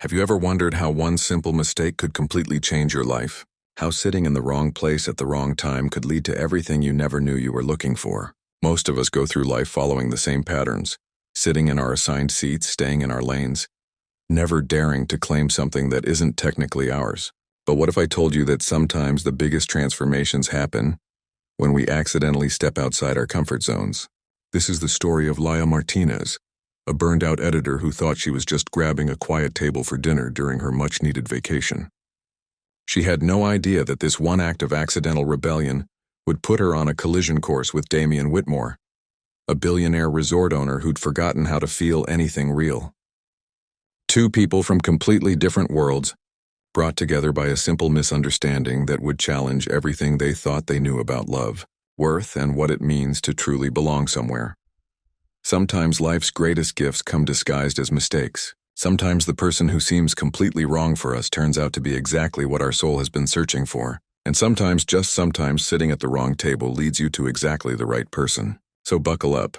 Have you ever wondered how one simple mistake could completely change your life? How sitting in the wrong place at the wrong time could lead to everything you never knew you were looking for? Most of us go through life following the same patterns, sitting in our assigned seats, staying in our lanes, never daring to claim something that isn't technically ours. But what if I told you that sometimes the biggest transformations happen when we accidentally step outside our comfort zones? This is the story of Laya Martinez, a burned-out editor who thought she was just grabbing a quiet table for dinner during her much-needed vacation. She had no idea that this one act of accidental rebellion would put her on a collision course with Damian Whitmore, a billionaire resort owner who'd forgotten how to feel anything real. Two people from completely different worlds, brought together by a simple misunderstanding that would challenge everything they thought they knew about love, worth, and what it means to truly belong somewhere. Sometimes life's greatest gifts come disguised as mistakes. Sometimes the person who seems completely wrong for us turns out to be exactly what our soul has been searching for. And sometimes, just sometimes, sitting at the wrong table leads you to exactly the right person. So buckle up,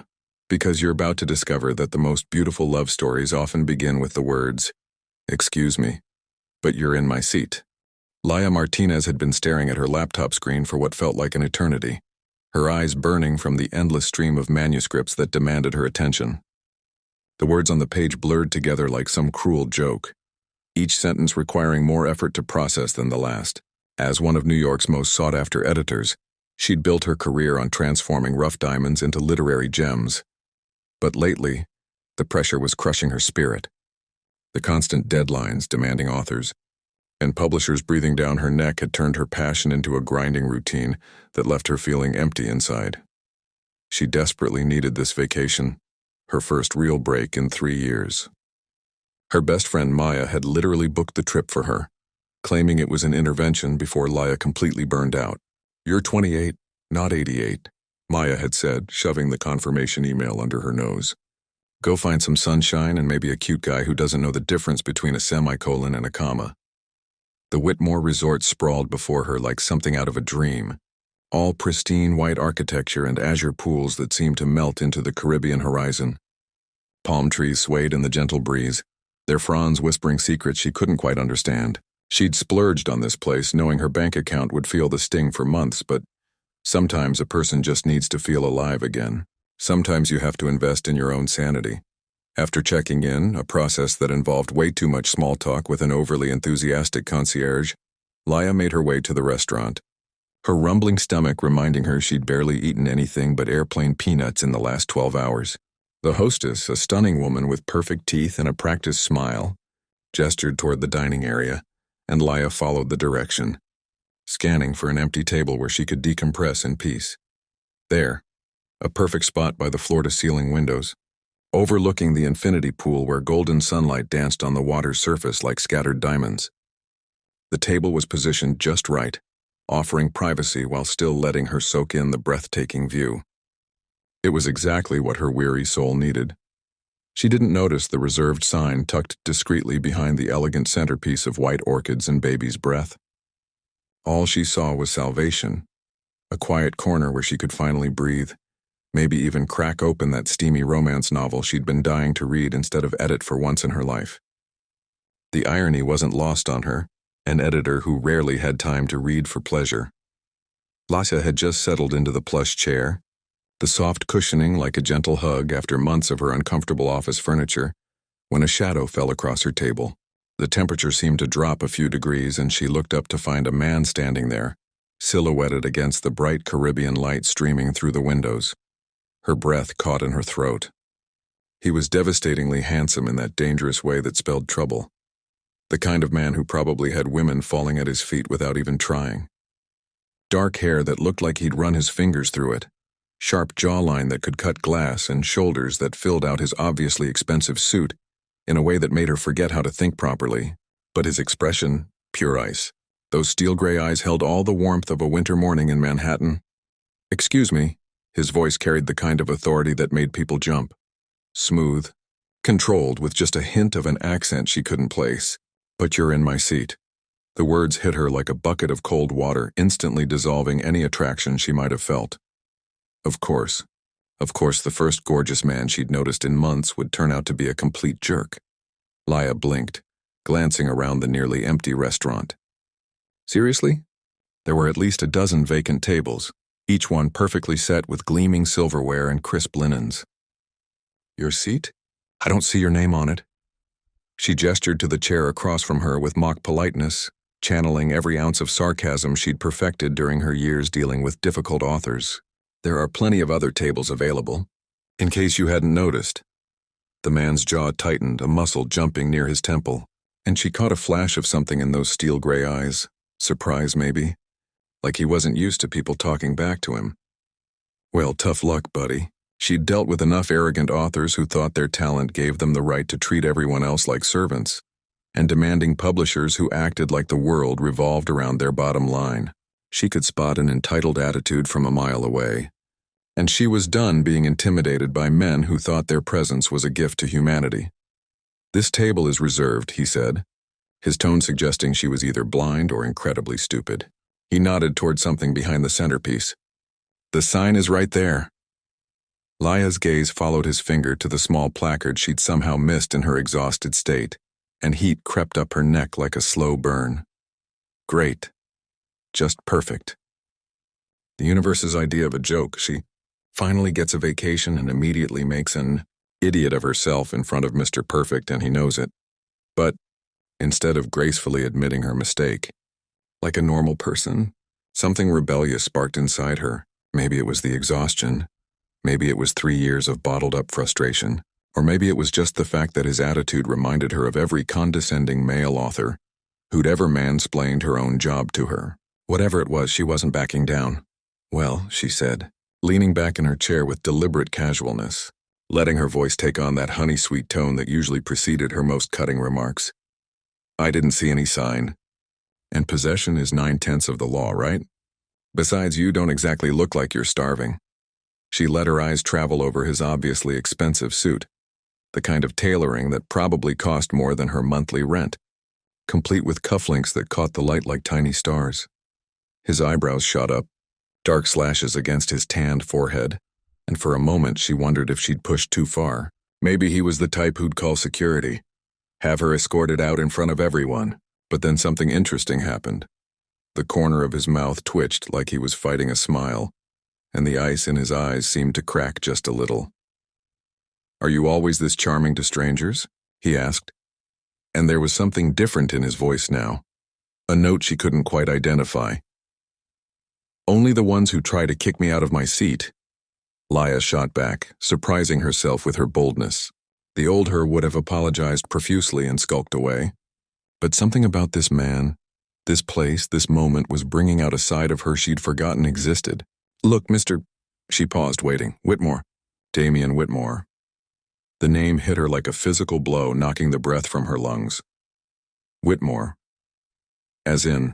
because you're about to discover that the most beautiful love stories often begin with the words, "Excuse me, but you're in my seat." Laya Martinez had been staring at her laptop screen for what felt like an eternity, her eyes burning from the endless stream of manuscripts that demanded her attention. The words on the page blurred together like some cruel joke, each sentence requiring more effort to process than the last. As one of New York's most sought-after editors, she'd built her career on transforming rough diamonds into literary gems. But lately, the pressure was crushing her spirit. The constant deadlines demanding authors, and publishers breathing down her neck had turned her passion into a grinding routine that left her feeling empty inside. She desperately needed this vacation, her first real break in 3 years. Her best friend Maya had literally booked the trip for her, claiming it was an intervention before Laya completely burned out. "You're 28, not 88, Maya had said, shoving the confirmation email under her nose. "Go find some sunshine and maybe a cute guy who doesn't know the difference between a semicolon and a comma." The Whitmore resort sprawled before her like something out of a dream, all pristine white architecture and azure pools that seemed to melt into the Caribbean horizon. Palm trees swayed in the gentle breeze, their fronds whispering secrets she couldn't quite understand. She'd splurged on this place knowing her bank account would feel the sting for months, but sometimes a person just needs to feel alive again. Sometimes you have to invest in your own sanity. After checking in, a process that involved way too much small talk with an overly enthusiastic concierge, Laya made her way to the restaurant, her rumbling stomach reminding her she'd barely eaten anything but airplane peanuts in the last 12 hours. The hostess, a stunning woman with perfect teeth and a practiced smile, gestured toward the dining area, and Laya followed the direction, scanning for an empty table where she could decompress in peace. There, a perfect spot by the floor-to-ceiling windows, overlooking the infinity pool where golden sunlight danced on the water's surface like scattered diamonds. The table was positioned just right, offering privacy while still letting her soak in the breathtaking view. It was exactly what her weary soul needed. She didn't notice the reserved sign tucked discreetly behind the elegant centerpiece of white orchids and baby's breath. All she saw was salvation, a quiet corner where she could finally breathe, maybe even crack open that steamy romance novel she'd been dying to read instead of edit for once in her life. The irony wasn't lost on her, an editor who rarely had time to read for pleasure. Laya had just settled into the plush chair, the soft cushioning like a gentle hug after months of her uncomfortable office furniture, when a shadow fell across her table. The temperature seemed to drop a few degrees and she looked up to find a man standing there, silhouetted against the bright Caribbean light streaming through the windows. Her breath caught in her throat. He was devastatingly handsome in that dangerous way that spelled trouble. The kind of man who probably had women falling at his feet without even trying. Dark hair that looked like he'd run his fingers through it, sharp jawline that could cut glass, and shoulders that filled out his obviously expensive suit in a way that made her forget how to think properly. But his expression, pure ice. Those steel gray eyes held all the warmth of a winter morning in Manhattan. "Excuse me." His voice carried the kind of authority that made people jump. Smooth, controlled, with just a hint of an accent she couldn't place. "But you're in my seat." The words hit her like a bucket of cold water, instantly dissolving any attraction she might have felt. Of course, the first gorgeous man she'd noticed in months would turn out to be a complete jerk. Laya blinked, glancing around the nearly empty restaurant. Seriously? There were at least a dozen vacant tables, each one perfectly set with gleaming silverware and crisp linens. Your seat? I don't see your name on it. She gestured to the chair across from her with mock politeness, channeling every ounce of sarcasm she'd perfected during her years dealing with difficult authors. There are plenty of other tables available, in case you hadn't noticed. The man's jaw tightened, a muscle jumping near his temple, and she caught a flash of something in those steel gray eyes. Surprise, maybe? Like he wasn't used to people talking back to him. Well, tough luck, buddy. She'd dealt with enough arrogant authors who thought their talent gave them the right to treat everyone else like servants, and demanding publishers who acted like the world revolved around their bottom line. She could spot an entitled attitude from a mile away, and she was done being intimidated by men who thought their presence was a gift to humanity. This table is reserved, he said, his tone suggesting she was either blind or incredibly stupid. He nodded toward something behind the centerpiece. The sign is right there. Laya's gaze followed his finger to the small placard she'd somehow missed in her exhausted state, and heat crept up her neck like a slow burn. Great. Just perfect. The universe's idea of a joke. She finally gets a vacation and immediately makes an idiot of herself in front of Mr. Perfect, and he knows it. But instead of gracefully admitting her mistake, like a normal person, something rebellious sparked inside her. Maybe it was the exhaustion. Maybe it was 3 years of bottled-up frustration. Or maybe it was just the fact that his attitude reminded her of every condescending male author who'd ever mansplained her own job to her. Whatever it was, she wasn't backing down. Well, she said, leaning back in her chair with deliberate casualness, letting her voice take on that honey-sweet tone that usually preceded her most cutting remarks. I didn't see any sign. And possession is 9/10 of the law, right? Besides, you don't exactly look like you're starving. She let her eyes travel over his obviously expensive suit, the kind of tailoring that probably cost more than her monthly rent, complete with cufflinks that caught the light like tiny stars. His eyebrows shot up, dark slashes against his tanned forehead, and for a moment she wondered if she'd pushed too far. Maybe he was the type who'd call security, have her escorted out in front of everyone. But then something interesting happened. The corner of his mouth twitched like he was fighting a smile, and the ice in his eyes seemed to crack just a little. Are you always this charming to strangers? He asked. And there was something different in his voice now, a note she couldn't quite identify. Only the ones who try to kick me out of my seat. Laya shot back, surprising herself with her boldness. The old her would have apologized profusely and skulked away. But something about this man, this place, this moment was bringing out a side of her she'd forgotten existed. Look, Mr. She paused, waiting. Whitmore. Damian Whitmore. The name hit her like a physical blow, knocking the breath from her lungs. Whitmore. As in,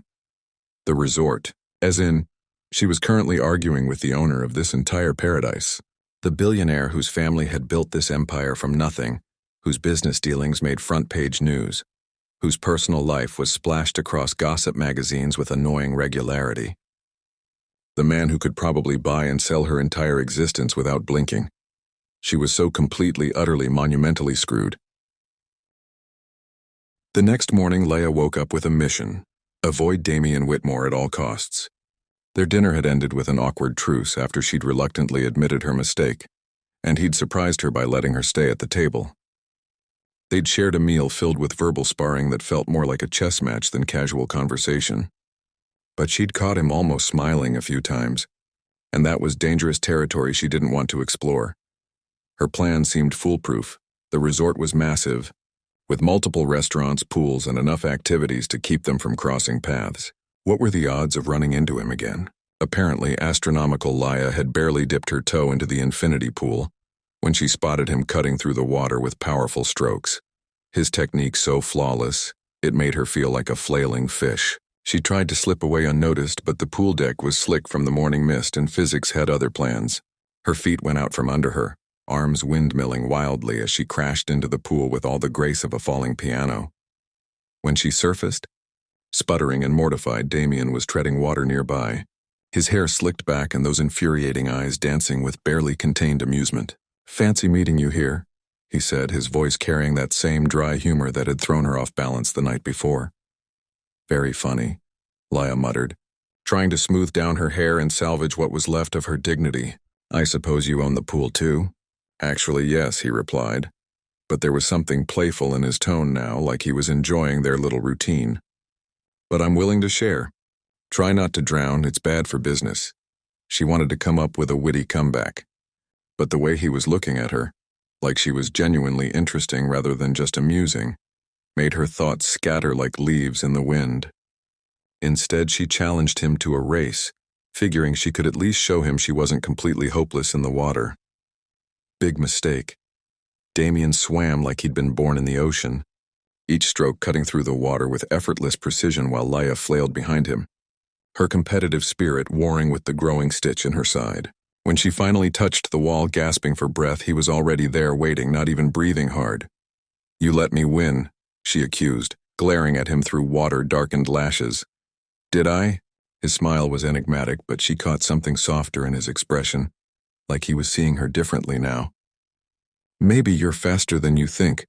the resort. As in, she was currently arguing with the owner of this entire paradise. The billionaire whose family had built this empire from nothing, whose business dealings made front-page news, whose personal life was splashed across gossip magazines with annoying regularity. The man who could probably buy and sell her entire existence without blinking. She was so completely, utterly, monumentally screwed. The next morning, Laya woke up with a mission: avoid Damian Whitmore at all costs. Their dinner had ended with an awkward truce after she'd reluctantly admitted her mistake, and he'd surprised her by letting her stay at the table. They'd shared a meal filled with verbal sparring that felt more like a chess match than casual conversation. But she'd caught him almost smiling a few times, and that was dangerous territory she didn't want to explore. Her plan seemed foolproof. The resort was massive, with multiple restaurants, pools, and enough activities to keep them from crossing paths. What were the odds of running into him again? Apparently, astronomical Laya had barely dipped her toe into the infinity pool when she spotted him cutting through the water with powerful strokes. His technique so flawless, it made her feel like a flailing fish. She tried to slip away unnoticed, but the pool deck was slick from the morning mist and physics had other plans. Her feet went out from under her, arms windmilling wildly as she crashed into the pool with all the grace of a falling piano. When she surfaced, sputtering and mortified, Damian was treading water nearby, his hair slicked back and those infuriating eyes dancing with barely contained amusement. Fancy meeting you here. he said, his voice carrying that same dry humor that had thrown her off balance the night before. Very funny, Laya muttered, trying to smooth down her hair and salvage what was left of her dignity. I suppose you own the pool too? Actually, yes, he replied. But there was something playful in his tone now, like he was enjoying their little routine. But I'm willing to share. Try not to drown, it's bad for business. She wanted to come up with a witty comeback. But the way he was looking at her, like she was genuinely interesting rather than just amusing, made her thoughts scatter like leaves in the wind. Instead, she challenged him to a race, figuring she could at least show him she wasn't completely hopeless in the water. Big mistake. Damian swam like he'd been born in the ocean, each stroke cutting through the water with effortless precision while Laya flailed behind him, her competitive spirit warring with the growing stitch in her side. When she finally touched the wall, gasping for breath, he was already there waiting, not even breathing hard. You let me win, she accused, glaring at him through water-darkened lashes. Did I? His smile was enigmatic, but she caught something softer in his expression, like he was seeing her differently now. Maybe you're faster than you think.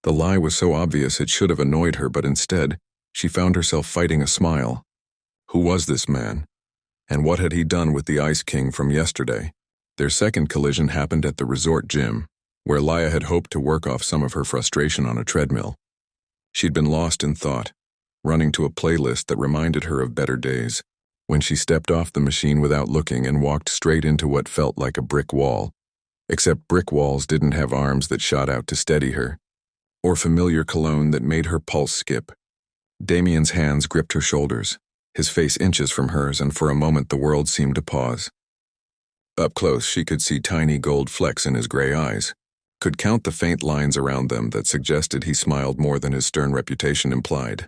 The lie was so obvious it should have annoyed her, but instead, she found herself fighting a smile. Who was this man? And what had he done with the Ice King from yesterday? Their second collision happened at the resort gym, where Laya had hoped to work off some of her frustration on a treadmill. She'd been lost in thought, running to a playlist that reminded her of better days, when she stepped off the machine without looking and walked straight into what felt like a brick wall. Except brick walls didn't have arms that shot out to steady her, or familiar cologne that made her pulse skip. Damian's hands gripped her shoulders, his face inches from hers, and for a moment the world seemed to pause. Up close, she could see tiny gold flecks in his gray eyes, could count the faint lines around them that suggested he smiled more than his stern reputation implied.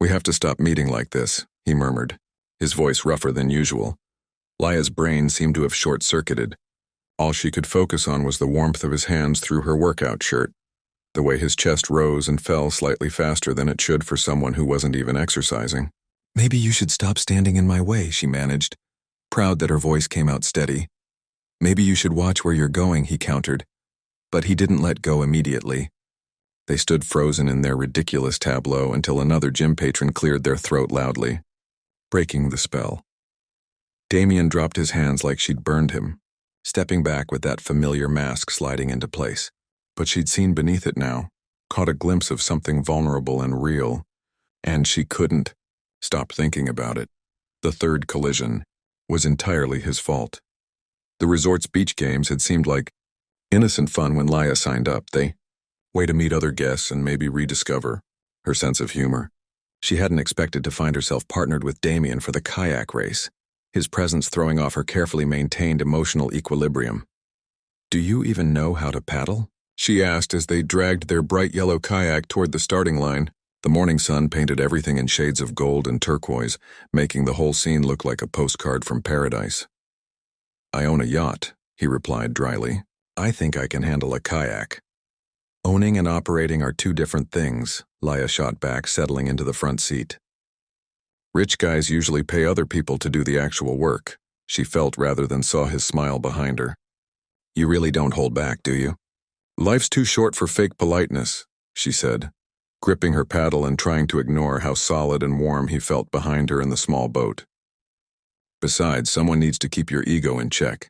We have to stop meeting like this, he murmured, his voice rougher than usual. Laya's brain seemed to have short-circuited. All she could focus on was the warmth of his hands through her workout shirt, the way his chest rose and fell slightly faster than it should for someone who wasn't even exercising. Maybe you should stop standing in my way, she managed, proud that her voice came out steady. Maybe you should watch where you're going, he countered. But he didn't let go immediately. They stood frozen in their ridiculous tableau until another gym patron cleared their throat loudly, breaking the spell. Damian dropped his hands like she'd burned him, stepping back with that familiar mask sliding into place. But she'd seen beneath it now, caught a glimpse of something vulnerable and real, and she couldn't stop thinking about it. The third collision was entirely his fault. The resort's beach games had seemed like innocent fun when Laya signed up. They way to meet other guests and maybe rediscover her sense of humor. She hadn't expected to find herself partnered with Damian for the kayak race, his presence throwing off her carefully maintained emotional equilibrium. Do you even know how to paddle? She asked as they dragged their bright yellow kayak toward the starting line. The morning sun painted everything in shades of gold and turquoise, making the whole scene look like a postcard from paradise. I own a yacht, he replied dryly. I think I can handle a kayak. Owning and operating are two different things, Laya shot back, settling into the front seat. Rich guys usually pay other people to do the actual work, she felt rather than saw his smile behind her. You really don't hold back, do you? Life's too short for fake politeness, she said, gripping her paddle and trying to ignore how solid and warm he felt behind her in the small boat. Besides, someone needs to keep your ego in check.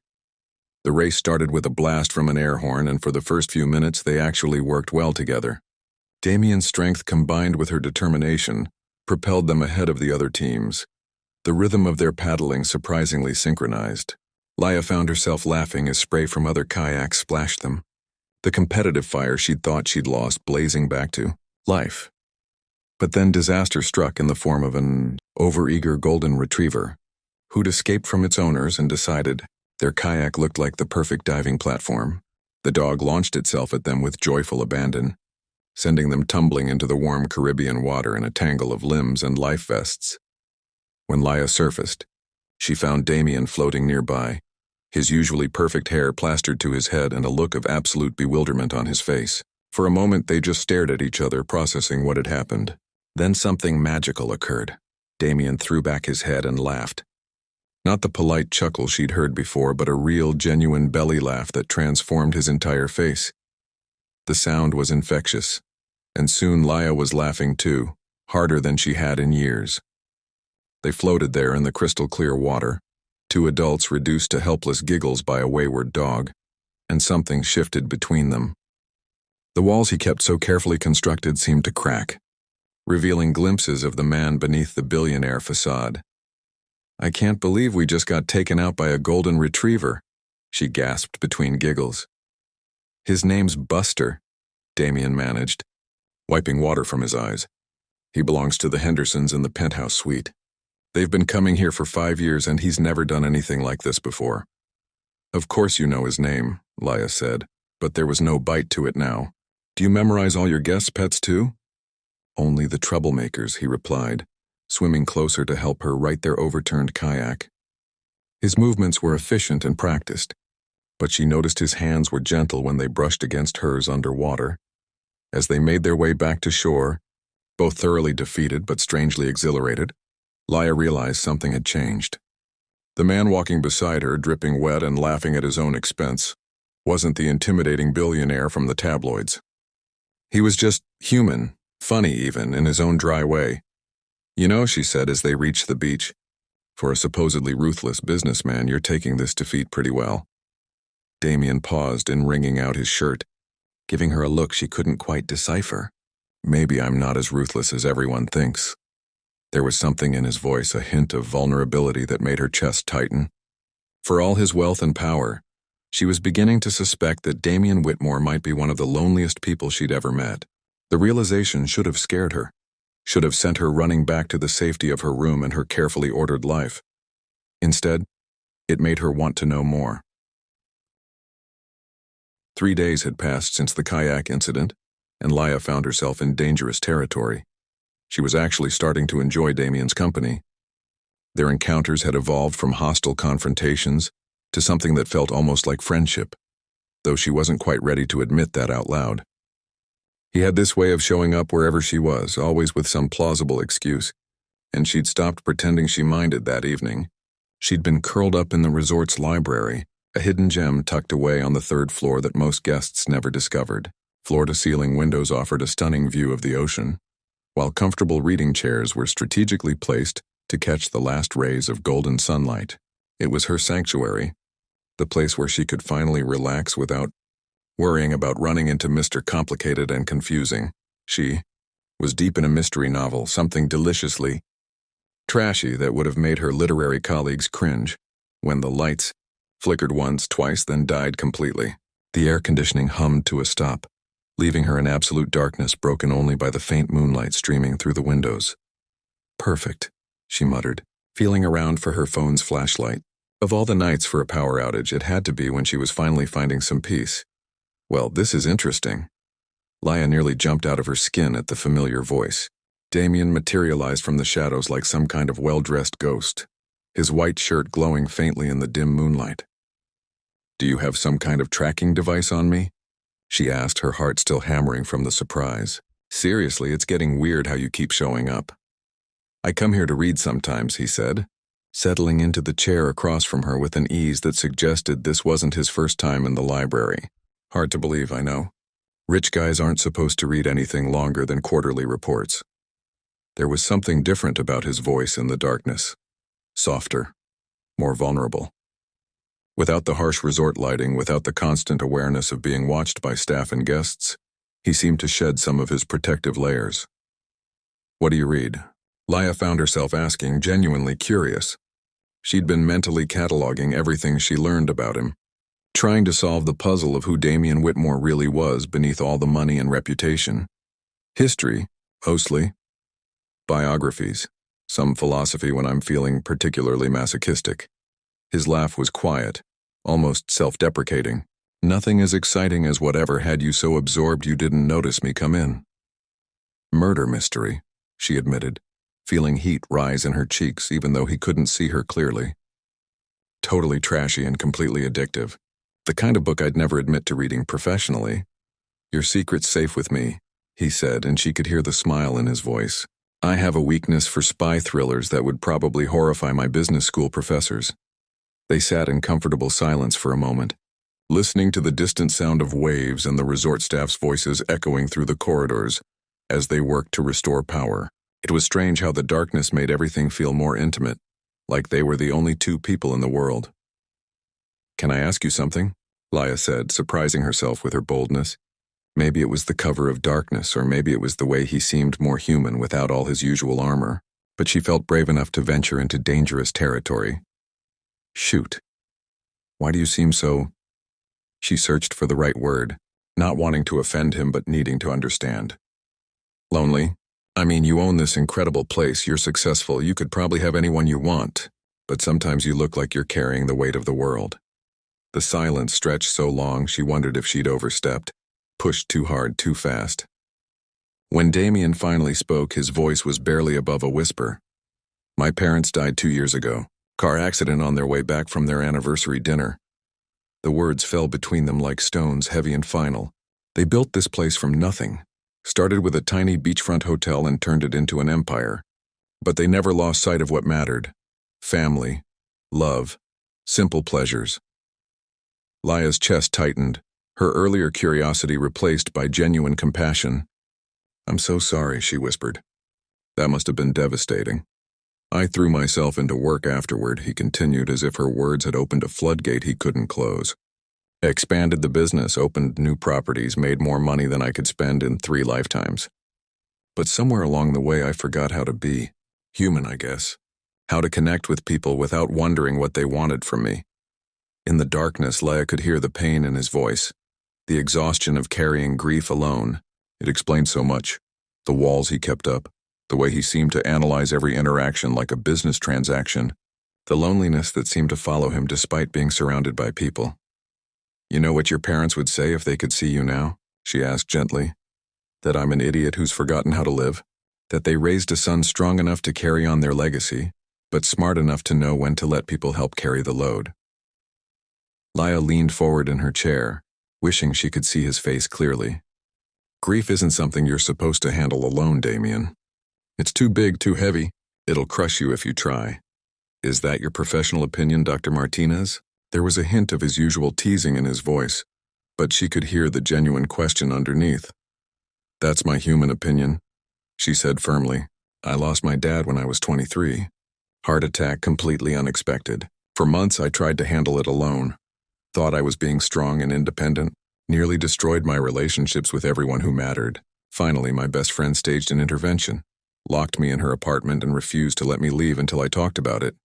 The race started with a blast from an air horn, and for the first few minutes they actually worked well together. Damian's strength combined with her determination propelled them ahead of the other teams, the rhythm of their paddling surprisingly synchronized. Laya found herself laughing as spray from other kayaks splashed them, the competitive fire she'd thought she'd lost blazing back to life. But then disaster struck in the form of an overeager golden retriever, who'd escaped from its owners and decided their kayak looked like the perfect diving platform. The dog launched itself at them with joyful abandon, sending them tumbling into the warm Caribbean water in a tangle of limbs and life vests. When Laya surfaced, she found Damian floating nearby, his usually perfect hair plastered to his head and a look of absolute bewilderment on his face. For a moment they just stared at each other, processing what had happened. Then something magical occurred. Damian threw back his head and laughed. Not the polite chuckle she'd heard before, but a real, genuine belly laugh that transformed his entire face. The sound was infectious, and soon Laya was laughing too, harder than she had in years. They floated there in the crystal-clear water, two adults reduced to helpless giggles by a wayward dog, and something shifted between them. The walls he kept so carefully constructed seemed to crack, revealing glimpses of the man beneath the billionaire facade. "I can't believe we just got taken out by a golden retriever," she gasped between giggles. "His name's Buster," Damian managed, wiping water from his eyes. "He belongs to the Hendersons in the penthouse suite. They've been coming here for 5 years and he's never done anything like this before." "Of course you know his name," Laya said, but there was no bite to it now. "Do you memorize all your guests' pets too?" "Only the troublemakers," he replied, swimming closer to help her right their overturned kayak. His movements were efficient and practiced, but she noticed his hands were gentle when they brushed against hers underwater. As they made their way back to shore, both thoroughly defeated but strangely exhilarated, Laya realized something had changed. The man walking beside her, dripping wet and laughing at his own expense, wasn't the intimidating billionaire from the tabloids. He was just human, funny even, in his own dry way. "You know," she said as they reached the beach, "for a supposedly ruthless businessman, you're taking this defeat pretty well." Damian paused in wringing out his shirt, giving her a look she couldn't quite decipher. "Maybe I'm not as ruthless as everyone thinks." There was something in his voice, a hint of vulnerability that made her chest tighten. For all his wealth and power, she was beginning to suspect that Damian Whitmore might be one of the loneliest people she'd ever met. The realization should have scared her, should have sent her running back to the safety of her room and her carefully ordered life. Instead, it made her want to know more. 3 days had passed since the kayak incident, and Laya found herself in dangerous territory. She was actually starting to enjoy Damian's company. Their encounters had evolved from hostile confrontations to something that felt almost like friendship, though she wasn't quite ready to admit that out loud. He had this way of showing up wherever she was, always with some plausible excuse, and she'd stopped pretending she minded that evening. She'd been curled up in the resort's library, a hidden gem tucked away on the 3rd floor that most guests never discovered. Floor-to-ceiling windows offered a stunning view of the ocean, while comfortable reading chairs were strategically placed to catch the last rays of golden sunlight. It was her sanctuary, the place where she could finally relax without worrying about running into Mr. Complicated and Confusing. She was deep in a mystery novel, something deliciously trashy that would have made her literary colleagues cringe, when the lights flickered once, twice, then died completely. The air conditioning hummed to a stop, leaving her in absolute darkness broken only by the faint moonlight streaming through the windows. "Perfect," she muttered, feeling around for her phone's flashlight. Of all the nights for a power outage, it had to be when she was finally finding some peace. "Well, this is interesting." Laya nearly jumped out of her skin at the familiar voice. Damian materialized from the shadows like some kind of well-dressed ghost, his white shirt glowing faintly in the dim moonlight. "Do you have some kind of tracking device on me?" she asked, her heart still hammering from the surprise. "Seriously, it's getting weird how you keep showing up." "I come here to read sometimes," he said, settling into the chair across from her with an ease that suggested this wasn't his first time in the library. Hard to believe, I know. Rich guys aren't supposed to read anything longer than quarterly reports. There was something different about his voice in the darkness. Softer, more vulnerable. Without the harsh resort lighting, without the constant awareness of being watched by staff and guests, he seemed to shed some of his protective layers. "What do you read?" Laya found herself asking, genuinely curious. She'd been mentally cataloging everything she learned about him, trying to solve the puzzle of who Damian Whitmore really was beneath all the money and reputation. History, mostly. Biographies. Some philosophy when I'm feeling particularly masochistic. His laugh was quiet, almost self-deprecating. "Nothing as exciting as whatever had you so absorbed you didn't notice me come in." "Murder mystery," she admitted, feeling heat rise in her cheeks even though he couldn't see her clearly. "Totally trashy and completely addictive. The kind of book I'd never admit to reading professionally." "Your secret's safe with me," he said, and she could hear the smile in his voice. "I have a weakness for spy thrillers that would probably horrify my business school professors." They sat in comfortable silence for a moment, listening to the distant sound of waves and the resort staff's voices echoing through the corridors as they worked to restore power. It was strange how the darkness made everything feel more intimate, like they were the only two people in the world. "Can I ask you something?" Laya said, surprising herself with her boldness. Maybe it was the cover of darkness, or maybe it was the way he seemed more human without all his usual armor, but she felt brave enough to venture into dangerous territory. "Shoot. Why do you seem so—" She searched for the right word, not wanting to offend him but needing to understand. "Lonely? I mean, you own this incredible place, you're successful, you could probably have anyone you want, but sometimes you look like you're carrying the weight of the world." The silence stretched so long she wondered if she'd overstepped, pushed too hard too fast. When Damian finally spoke, his voice was barely above a whisper. "My parents died 2 years ago. Car accident on their way back from their anniversary dinner." The words fell between them like stones, heavy and final. They built this place from nothing, started with a tiny beachfront hotel and turned it into an empire. But they never lost sight of what mattered: family, love, simple pleasures. Laya's chest tightened, her earlier curiosity replaced by genuine compassion. "I'm so sorry," she whispered. "That must have been devastating." "I threw myself into work afterward," he continued, as if her words had opened a floodgate he couldn't close. "Expanded the business, opened new properties, made more money than I could spend in 3 lifetimes. But somewhere along the way I forgot how to be human, I guess. How to connect with people without wondering what they wanted from me." In the darkness, Laya could hear the pain in his voice, the exhaustion of carrying grief alone. It explained so much. The walls he kept up, the way he seemed to analyze every interaction like a business transaction, the loneliness that seemed to follow him despite being surrounded by people. "You know what your parents would say if they could see you now?" she asked gently. "That I'm an idiot who's forgotten how to live. That they raised a son strong enough to carry on their legacy, but smart enough to know when to let people help carry the load." Laya leaned forward in her chair, wishing she could see his face clearly. "Grief isn't something you're supposed to handle alone, Damian. It's too big, too heavy. It'll crush you if you try." "Is that your professional opinion, Dr. Martinez?" There was a hint of his usual teasing in his voice, but she could hear the genuine question underneath. "That's my human opinion," she said firmly. "I lost my dad when I was 23. Heart attack, completely unexpected. For months I tried to handle it alone. Thought I was being strong and independent. Nearly destroyed my relationships with everyone who mattered. Finally, my best friend staged an intervention. Locked me in her apartment and refused to let me leave until I talked about it."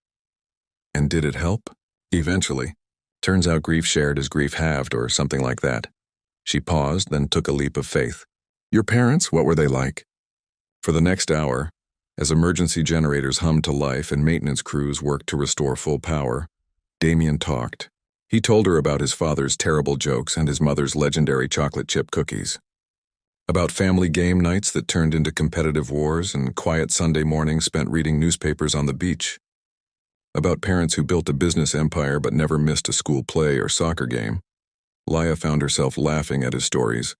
"And did it help?" "Eventually. Turns out grief shared is grief halved, or something like that." She paused, then took a leap of faith. "Your parents, what were they like?" For the next hour, as emergency generators hummed to life and maintenance crews worked to restore full power, Damian talked. He told her about his father's terrible jokes and his mother's legendary chocolate chip cookies. About family game nights that turned into competitive wars and quiet Sunday mornings spent reading newspapers on the beach. About parents who built a business empire but never missed a school play or soccer game. Laya found herself laughing at his stories,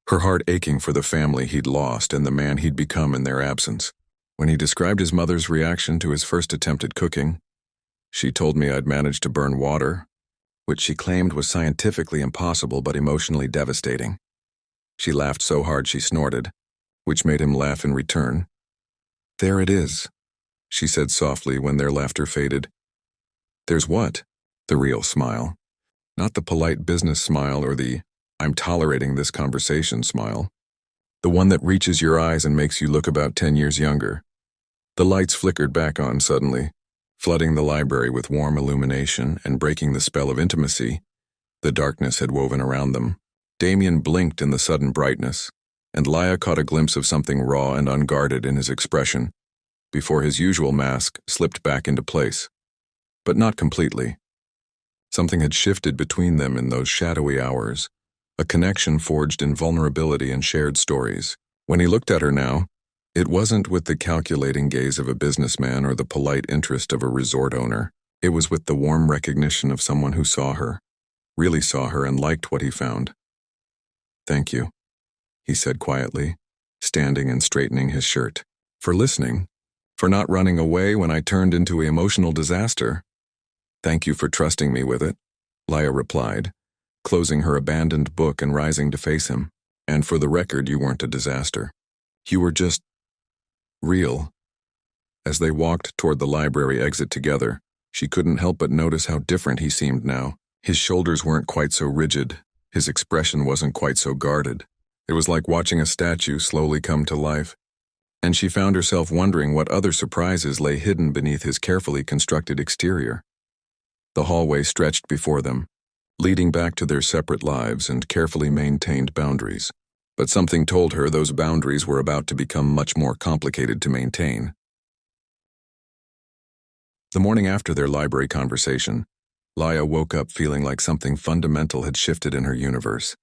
her heart aching for the family he'd lost and the man he'd become in their absence. When he described his mother's reaction to his first attempt at cooking, "She told me I'd managed to burn water," which she claimed was scientifically impossible but emotionally devastating. She laughed so hard she snorted, which made him laugh in return. "There it is," she said softly when their laughter faded. "There's what?" The real smile. Not the polite business smile or the "I'm tolerating this conversation" smile. The one that reaches your eyes and makes you look about 10 years younger. The lights flickered back on suddenly, flooding the library with warm illumination and breaking the spell of intimacy the darkness had woven around them. Damian blinked in the sudden brightness, and Laya caught a glimpse of something raw and unguarded in his expression, before his usual mask slipped back into place. But not completely. Something had shifted between them in those shadowy hours, a connection forged in vulnerability and shared stories. When he looked at her now, it wasn't with the calculating gaze of a businessman or the polite interest of a resort owner. It was with the warm recognition of someone who saw her, really saw her and liked what he found. "Thank you," he said quietly, standing and straightening his shirt. "For listening, for not running away when I turned into an emotional disaster." "Thank you for trusting me with it," Laya replied, closing her abandoned book and rising to face him. And for the record, you weren't a disaster. You were just real. As they walked toward the library exit together, she couldn't help but notice how different he seemed now. His shoulders weren't quite so rigid. His expression wasn't quite so guarded. It was like watching a statue slowly come to life. And she found herself wondering what other surprises lay hidden beneath his carefully constructed exterior. The hallway stretched before them, leading back to their separate lives and carefully maintained boundaries. But something told her those boundaries were about to become much more complicated to maintain. The morning after their library conversation, Laya woke up feeling like something fundamental had shifted in her universe.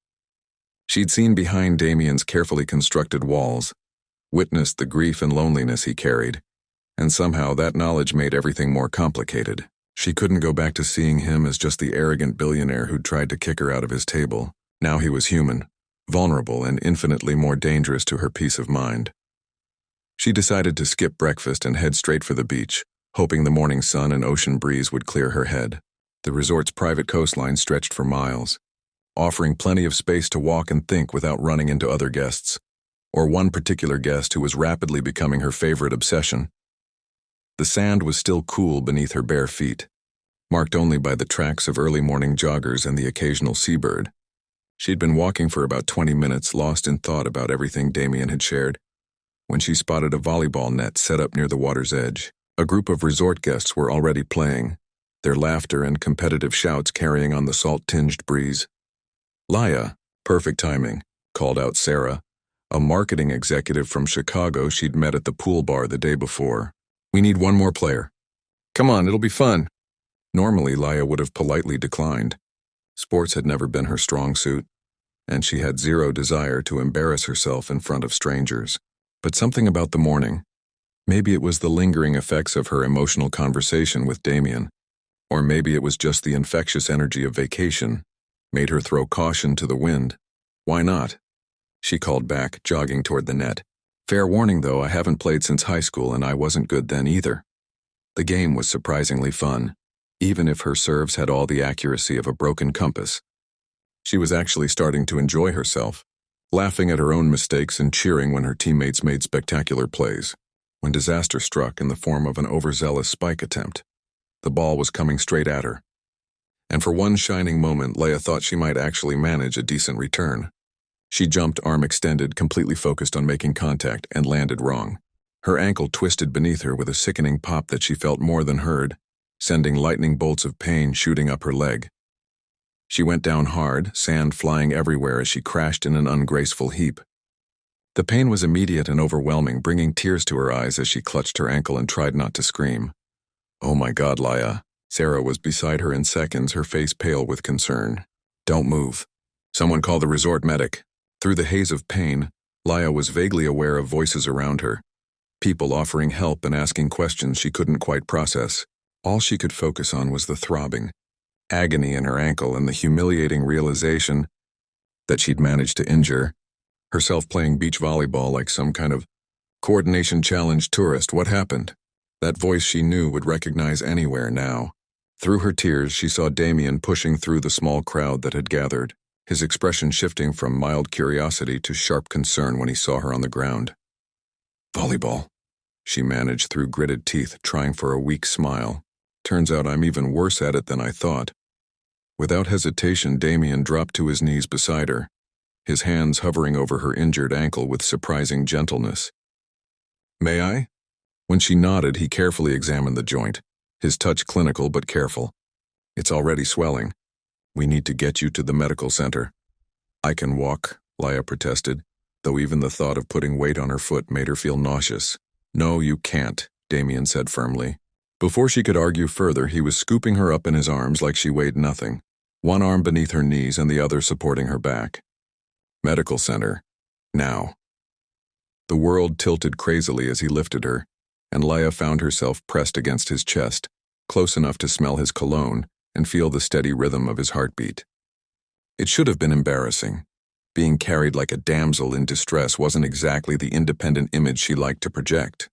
She'd seen behind Damian's carefully constructed walls, witnessed the grief and loneliness he carried, and somehow that knowledge made everything more complicated. She couldn't go back to seeing him as just the arrogant billionaire who'd tried to kick her out of his table. Now he was human, vulnerable, and infinitely more dangerous to her peace of mind. She decided to skip breakfast and head straight for the beach, hoping the morning sun and ocean breeze would clear her head. The resort's private coastline stretched for miles, offering plenty of space to walk and think without running into other guests, or one particular guest who was rapidly becoming her favorite obsession. The sand was still cool beneath her bare feet, marked only by the tracks of early morning joggers and the occasional seabird. She'd been walking for about 20 minutes, lost in thought about everything Damian had shared, when she spotted a volleyball net set up near the water's edge. A group of resort guests were already playing, their laughter and competitive shouts carrying on the salt-tinged breeze. "Laya, perfect timing," called out Sarah, a marketing executive from Chicago she'd met at the pool bar the day before. "We need one more player. Come on, it'll be fun." Normally, Laya would have politely declined. Sports had never been her strong suit, and she had zero desire to embarrass herself in front of strangers. But something about the morning, maybe it was the lingering effects of her emotional conversation with Damian, or maybe it was just the infectious energy of vacation, made her throw caution to the wind. "Why not?" she called back, jogging toward the net. "Fair warning though, I haven't played since high school and I wasn't good then either." The game was surprisingly fun, even if her serves had all the accuracy of a broken compass. She was actually starting to enjoy herself, laughing at her own mistakes and cheering when her teammates made spectacular plays. When disaster struck in the form of an overzealous spike attempt, the ball was coming straight at her. And for one shining moment, Laya thought she might actually manage a decent return. She jumped, arm extended, completely focused on making contact, and landed wrong. Her ankle twisted beneath her with a sickening pop that she felt more than heard, sending lightning bolts of pain shooting up her leg. She went down hard, sand flying everywhere as she crashed in an ungraceful heap. The pain was immediate and overwhelming, bringing tears to her eyes as she clutched her ankle and tried not to scream. "Oh my God, Laya." Sarah was beside her in seconds, her face pale with concern. "Don't move. Someone call the resort medic." Through the haze of pain, Laya was vaguely aware of voices around her, people offering help and asking questions she couldn't quite process. All she could focus on was the throbbing, agony in her ankle and the humiliating realization that she'd managed to injure herself playing beach volleyball like some kind of coordination challenge tourist. What happened? That voice she knew would recognize anywhere now. Through her tears, she saw Damian pushing through the small crowd that had gathered, his expression shifting from mild curiosity to sharp concern when he saw her on the ground. "Volleyball," she managed through gritted teeth, trying for a weak smile. "Turns out I'm even worse at it than I thought." Without hesitation, Damian dropped to his knees beside her, his hands hovering over her injured ankle with surprising gentleness. "May I?" When she nodded, he carefully examined the joint, his touch clinical but careful. "It's already swelling. We need to get you to the medical center." "I can walk," Laya protested, though even the thought of putting weight on her foot made her feel nauseous. "No, you can't," Damian said firmly. Before she could argue further, he was scooping her up in his arms like she weighed nothing, one arm beneath her knees and the other supporting her back. "Medical center. Now." The world tilted crazily as he lifted her, and Laya found herself pressed against his chest, close enough to smell his cologne and feel the steady rhythm of his heartbeat. It should have been embarrassing. Being carried like a damsel in distress wasn't exactly the independent image she liked to project.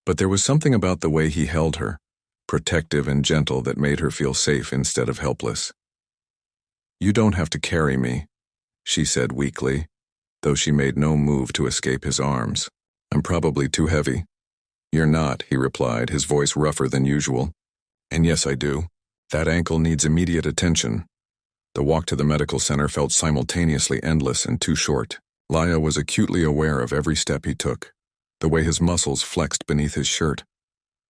But there was something about the way he held her, protective and gentle, that made her feel safe instead of helpless. You don't have to carry me, she said weakly, though she made no move to escape his arms. I'm probably too heavy. You're not, he replied, his voice rougher than usual. And yes, I do. That ankle needs immediate attention. The walk to the medical center felt simultaneously endless and too short. Laya was acutely aware of every step he took, the way his muscles flexed beneath his shirt,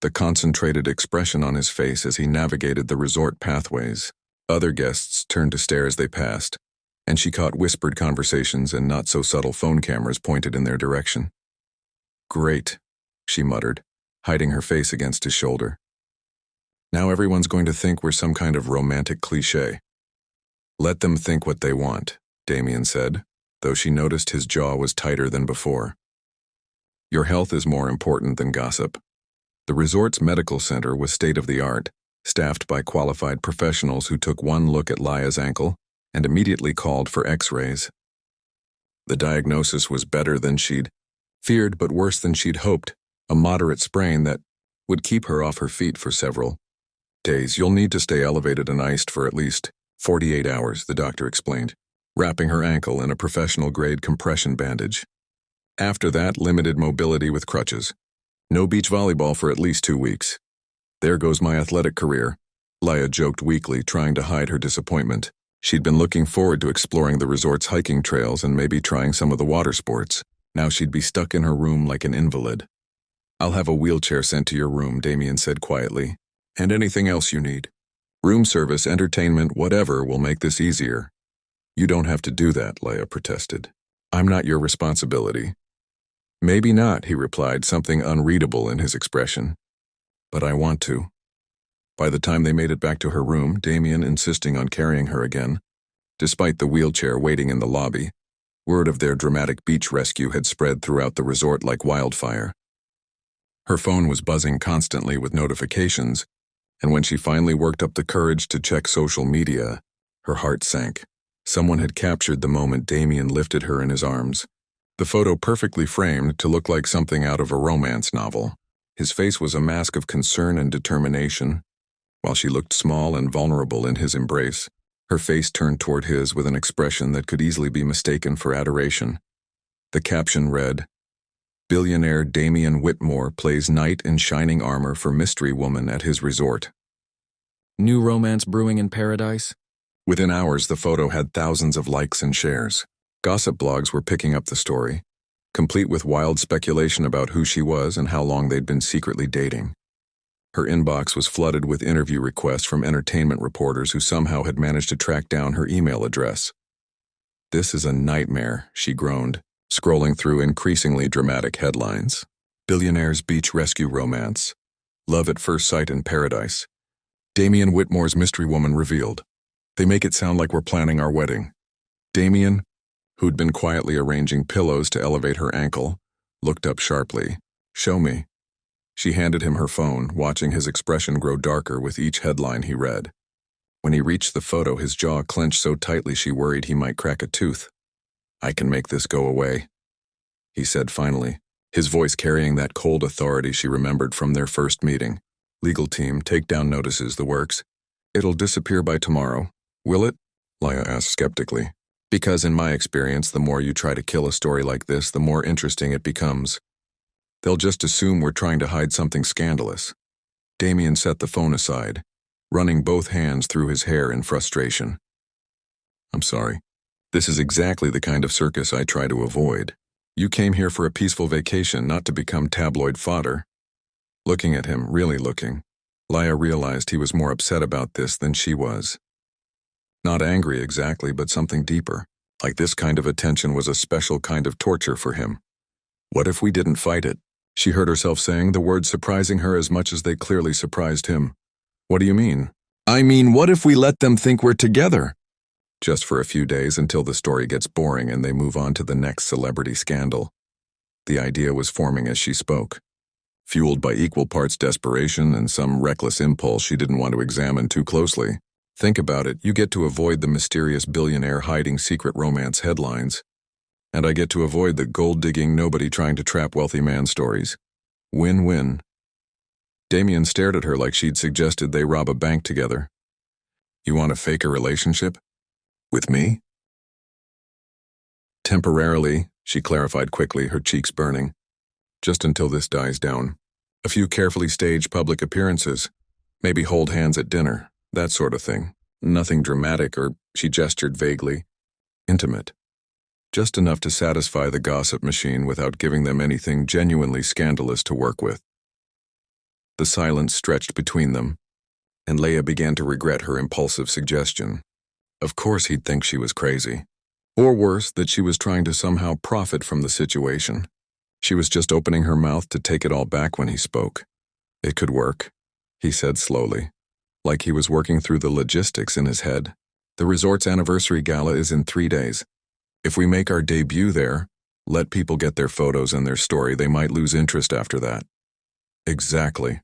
the concentrated expression on his face as he navigated the resort pathways. Other guests turned to stare as they passed, and she caught whispered conversations and not-so-subtle phone cameras pointed in their direction. Great, she muttered, hiding her face against his shoulder. Now everyone's going to think we're some kind of romantic cliché. Let them think what they want, Damian said, though she noticed his jaw was tighter than before. Your health is more important than gossip. The resort's medical center was state-of-the-art, staffed by qualified professionals who took one look at Laya's ankle and immediately called for x-rays. The diagnosis was better than she'd feared, but worse than she'd hoped, a moderate sprain that would keep her off her feet for several days. You'll need to stay elevated and iced for at least 48 hours, the doctor explained, wrapping her ankle in a professional-grade compression bandage. After that, limited mobility with crutches. No beach volleyball for at least 2 weeks. There goes my athletic career, Laya joked weakly, trying to hide her disappointment. She'd been looking forward to exploring the resort's hiking trails and maybe trying some of the water sports. Now she'd be stuck in her room like an invalid. I'll have a wheelchair sent to your room, Damian said quietly. And anything else you need. Room service, entertainment, whatever will make this easier. You don't have to do that, Laya protested. I'm not your responsibility. Maybe not, he replied, something unreadable in his expression. But I want to. By the time they made it back to her room, Damian insisting on carrying her again, despite the wheelchair waiting in the lobby, word of their dramatic beach rescue had spread throughout the resort like wildfire. Her phone was buzzing constantly with notifications, and when she finally worked up the courage to check social media, her heart sank. Someone had captured the moment Damian lifted her in his arms, the photo perfectly framed to look like something out of a romance novel. His face was a mask of concern and determination, while she looked small and vulnerable in his embrace, her face turned toward his with an expression that could easily be mistaken for adoration. The caption read, Billionaire Damian Whitmore plays knight in shining armor for mystery woman at his resort. New romance brewing in paradise? Within hours, the photo had thousands of likes and shares. Gossip blogs were picking up the story, complete with wild speculation about who she was and how long they'd been secretly dating. Her inbox was flooded with interview requests from entertainment reporters who somehow had managed to track down her email address. This is a nightmare, she groaned, scrolling through increasingly dramatic headlines. Billionaire's beach rescue romance. Love at first sight in paradise. Damian Whitmore's mystery woman revealed. They make it sound like we're planning our wedding. Damian, who'd been quietly arranging pillows to elevate her ankle, looked up sharply. Show me. She handed him her phone, watching his expression grow darker with each headline he read. When he reached the photo, his jaw clenched so tightly she worried he might crack a tooth. I can make this go away, he said finally, his voice carrying that cold authority she remembered from their first meeting. Legal team, take down notices, the works. It'll disappear by tomorrow. Will it? Laya asked skeptically. Because in my experience, the more you try to kill a story like this, the more interesting it becomes. They'll just assume we're trying to hide something scandalous. Damian set the phone aside, running both hands through his hair in frustration. I'm sorry. This is exactly the kind of circus I try to avoid. You came here for a peaceful vacation, not to become tabloid fodder. Looking at him, really looking, Laya realized he was more upset about this than she was. Not angry exactly, but something deeper. Like this kind of attention was a special kind of torture for him. What if we didn't fight it? She heard herself saying, the words surprising her as much as they clearly surprised him. What do you mean? I mean, what if we let them think we're together? Just for a few days until the story gets boring and they move on to the next celebrity scandal. The idea was forming as she spoke, fueled by equal parts desperation and some reckless impulse she didn't want to examine too closely. Think about it, you get to avoid the mysterious billionaire hiding secret romance headlines. And I get to avoid the gold-digging, nobody trying to trap wealthy man stories. Win-win. Damian stared at her like she'd suggested they rob a bank together. You want to fake a relationship? With me? Temporarily, she clarified quickly, her cheeks burning. Just until this dies down. A few carefully staged public appearances. Maybe hold hands at dinner, that sort of thing. Nothing dramatic or, she gestured vaguely, intimate. Just enough to satisfy the gossip machine without giving them anything genuinely scandalous to work with. The silence stretched between them, and Laya began to regret her impulsive suggestion. Of course he'd think she was crazy. Or worse, that she was trying to somehow profit from the situation. She was just opening her mouth to take it all back when he spoke. It could work, he said slowly, like he was working through the logistics in his head. The resort's anniversary gala is in 3 days. If we make our debut there, let people get their photos and their story, they might lose interest after that. Exactly,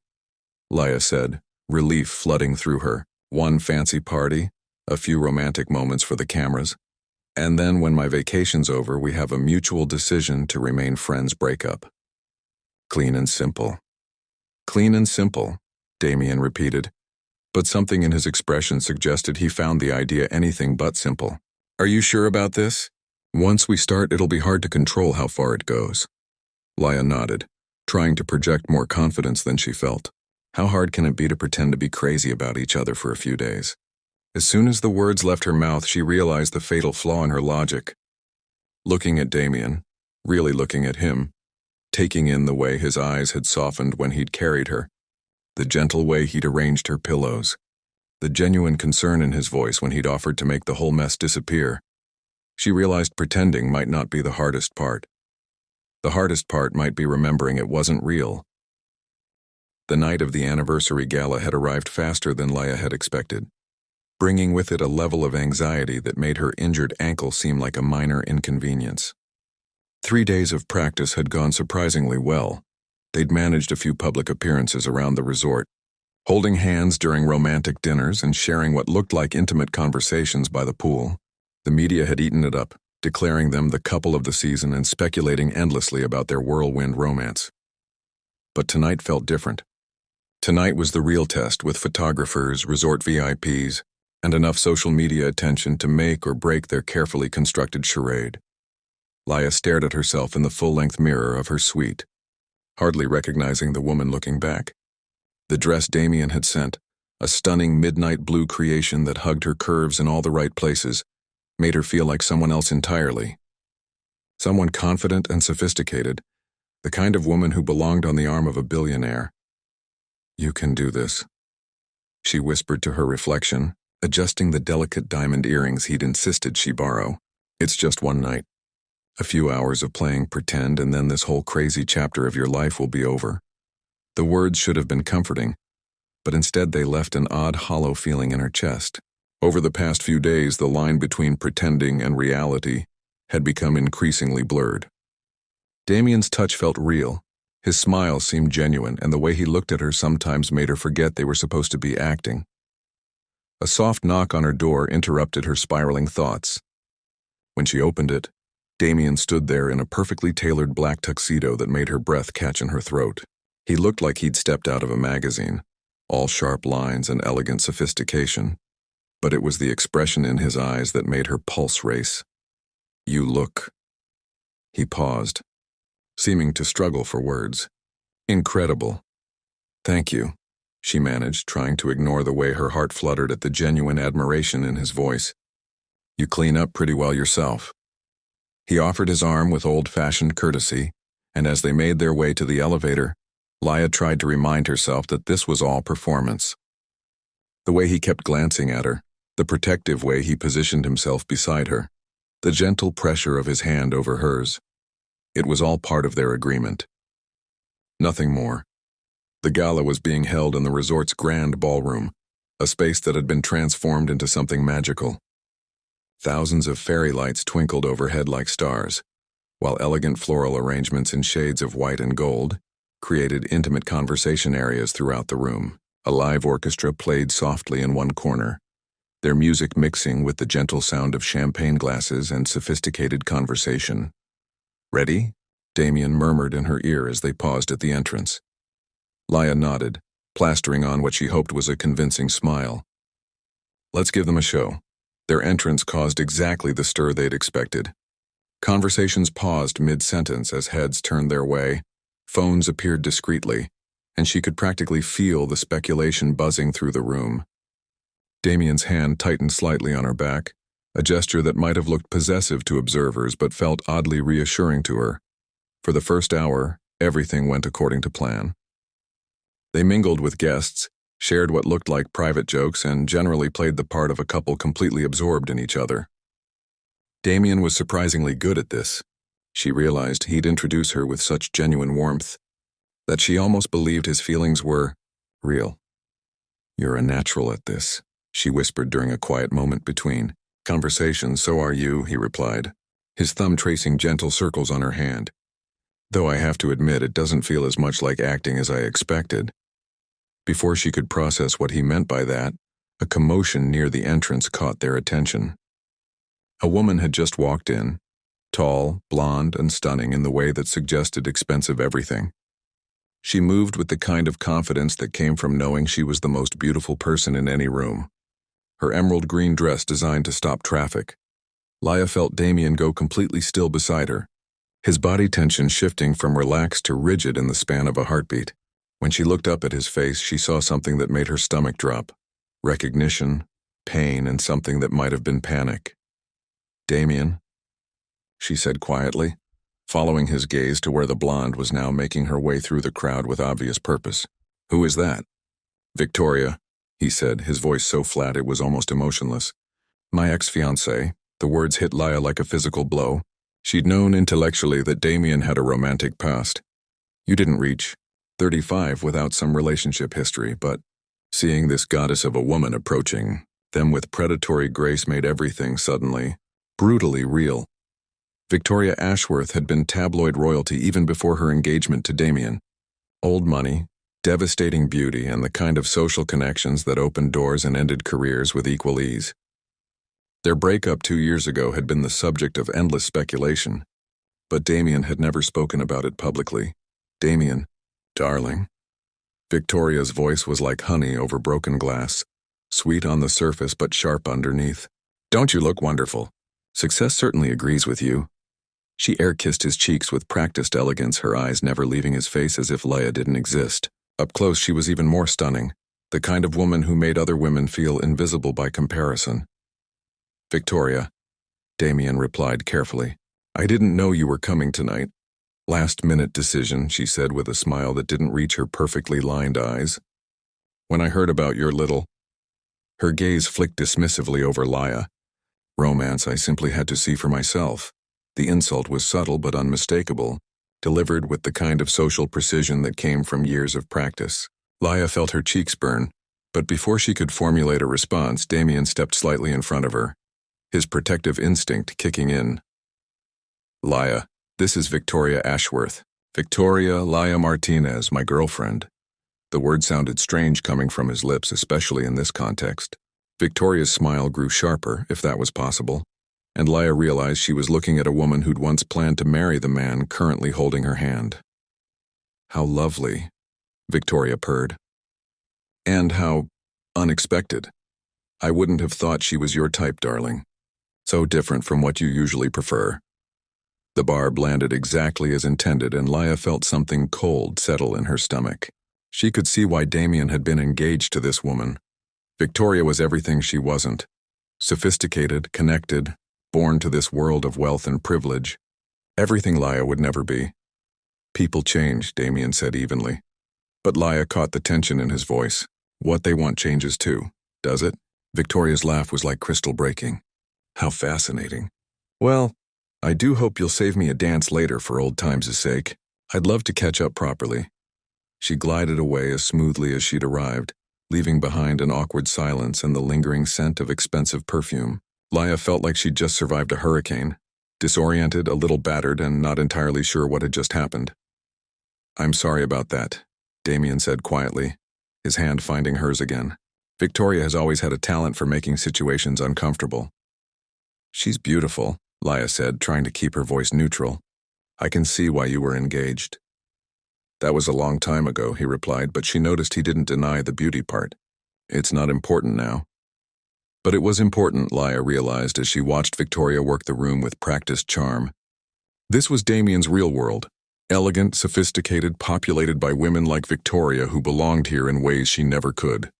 Laya said, relief flooding through her. One fancy party, a few romantic moments for the cameras, and then when my vacation's over, we have a mutual decision to remain friends breakup. Clean and simple. Clean and simple, Damian repeated, but something in his expression suggested he found the idea anything but simple. Are you sure about this? Once we start, it'll be hard to control how far it goes. Laya nodded, trying to project more confidence than she felt. How hard can it be to pretend to be crazy about each other for a few days? As soon as the words left her mouth, she realized the fatal flaw in her logic. Looking at Damian, really looking at him, taking in the way his eyes had softened when he'd carried her, the gentle way he'd arranged her pillows, the genuine concern in his voice when he'd offered to make the whole mess disappear. She realized pretending might not be the hardest part. The hardest part might be remembering it wasn't real. The night of the anniversary gala had arrived faster than Laya had expected, bringing with it a level of anxiety that made her injured ankle seem like a minor inconvenience. 3 days of practice had gone surprisingly well. They'd managed a few public appearances around the resort, holding hands during romantic dinners and sharing what looked like intimate conversations by the pool. The media had eaten it up, declaring them the couple of the season and speculating endlessly about their whirlwind romance. But tonight felt different. Tonight was the real test, with photographers, resort VIPs, and enough social media attention to make or break their carefully constructed charade. Laya stared at herself in the full-length mirror of her suite, hardly recognizing the woman looking back. The dress Damian had sent, a stunning midnight blue creation that hugged her curves in all the right places, made her feel like someone else entirely. Someone confident and sophisticated, the kind of woman who belonged on the arm of a billionaire. You can do this, she whispered to her reflection, adjusting the delicate diamond earrings he'd insisted she borrow. It's just one night. A few hours of playing pretend, and then this whole crazy chapter of your life will be over. The words should have been comforting, but instead they left an odd, hollow feeling in her chest. Over the past few days, the line between pretending and reality had become increasingly blurred. Damian's touch felt real. His smile seemed genuine, and the way he looked at her sometimes made her forget they were supposed to be acting. A soft knock on her door interrupted her spiraling thoughts. When she opened it, Damian stood there in a perfectly tailored black tuxedo that made her breath catch in her throat. He looked like he'd stepped out of a magazine, all sharp lines and elegant sophistication, but it was the expression in his eyes that made her pulse race. You look. He paused, seeming to struggle for words. Incredible. Thank you, she managed, trying to ignore the way her heart fluttered at the genuine admiration in his voice. You clean up pretty well yourself. He offered his arm with old-fashioned courtesy, and as they made their way to the elevator, Laya tried to remind herself that this was all performance. The way he kept glancing at her, the protective way he positioned himself beside her, the gentle pressure of his hand over hers. It was all part of their agreement. Nothing more. The gala was being held in the resort's grand ballroom, a space that had been transformed into something magical. Thousands of fairy lights twinkled overhead like stars, while elegant floral arrangements in shades of white and gold created intimate conversation areas throughout the room. A live orchestra played softly in one corner, their music mixing with the gentle sound of champagne glasses and sophisticated conversation. Ready? Damian murmured in her ear as they paused at the entrance. Laya nodded, plastering on what she hoped was a convincing smile. Let's give them a show. Their entrance caused exactly the stir they'd expected. Conversations paused mid-sentence as heads turned their way, phones appeared discreetly, and she could practically feel the speculation buzzing through the room. Damian's hand tightened slightly on her back, a gesture that might have looked possessive to observers but felt oddly reassuring to her. For the first hour, everything went according to plan. They mingled with guests, shared what looked like private jokes, and generally played the part of a couple completely absorbed in each other. Damian was surprisingly good at this. She realized he'd introduce her with such genuine warmth that she almost believed his feelings were real. "You're a natural at this," she whispered during a quiet moment between conversations. "So are you," he replied, his thumb tracing gentle circles on her hand. "Though I have to admit it doesn't feel as much like acting as I expected." Before she could process what he meant by that, a commotion near the entrance caught their attention. A woman had just walked in, tall, blonde, and stunning in the way that suggested expensive everything. She moved with the kind of confidence that came from knowing she was the most beautiful person in any room. Her emerald green dress designed to stop traffic. Laya felt Damian go completely still beside her, his body tension shifting from relaxed to rigid in the span of a heartbeat. When she looked up at his face, she saw something that made her stomach drop. Recognition, pain, and something that might have been panic. "Damian," she said quietly, following his gaze to where the blonde was now making her way through the crowd with obvious purpose. "Who is that?" "Victoria," he said, his voice so flat it was almost emotionless. "My ex-fiancé." The words hit Laya like a physical blow. She'd known intellectually that Damian had a romantic past. You didn't reach 35 without some relationship history, but seeing this goddess of a woman approaching them with predatory grace made everything suddenly brutally real. Victoria Ashworth had been tabloid royalty even before her engagement to Damian. Old money, devastating beauty, and the kind of social connections that opened doors and ended careers with equal ease. Their breakup 2 years ago had been the subject of endless speculation, but Damian had never spoken about it publicly. "Damian, darling." Victoria's voice was like honey over broken glass, sweet on the surface but sharp underneath. "Don't you look wonderful? Success certainly agrees with you." She air-kissed his cheeks with practiced elegance, her eyes never leaving his face as if Laya didn't exist. Up close she was even more stunning, the kind of woman who made other women feel invisible by comparison. "Victoria," Damian replied carefully. "I didn't know you were coming tonight." "Last-minute decision," she said with a smile that didn't reach her perfectly lined eyes. "When I heard about your little—" Her gaze flicked dismissively over Laya. "Romance I simply had to see for myself." The insult was subtle but unmistakable, delivered with the kind of social precision that came from years of practice. Laya felt her cheeks burn, but before she could formulate a response, Damian stepped slightly in front of her, his protective instinct kicking in. "Laya, this is Victoria Ashworth. Victoria Laya Martinez, my girlfriend." The word sounded strange coming from his lips, especially in this context. Victoria's smile grew sharper, if that was possible, and Laya realized she was looking at a woman who'd once planned to marry the man currently holding her hand. "How lovely," Victoria purred. "And how unexpected. I wouldn't have thought she was your type, darling. So different from what you usually prefer." The barb landed exactly as intended, and Laya felt something cold settle in her stomach. She could see why Damian had been engaged to this woman. Victoria was everything she wasn't. Sophisticated, connected, born to this world of wealth and privilege. Everything Laya would never be. "People change," Damian said evenly. But Laya caught the tension in his voice. "What they want changes too, does it?" Victoria's laugh was like crystal breaking. "How fascinating. Well, I do hope you'll save me a dance later for old times' sake. I'd love to catch up properly." She glided away as smoothly as she'd arrived, leaving behind an awkward silence and the lingering scent of expensive perfume. Laya felt like she'd just survived a hurricane, disoriented, a little battered, and not entirely sure what had just happened. "I'm sorry about that," Damian said quietly, his hand finding hers again. "Victoria has always had a talent for making situations uncomfortable." "She's beautiful," Laya said, trying to keep her voice neutral. "I can see why you were engaged." "That was a long time ago," he replied, but she noticed he didn't deny the beauty part. "It's not important now." But it was important, Laya realized as she watched Victoria work the room with practiced charm. This was Damian's real world. Elegant, sophisticated, populated by women like Victoria who belonged here in ways she never could.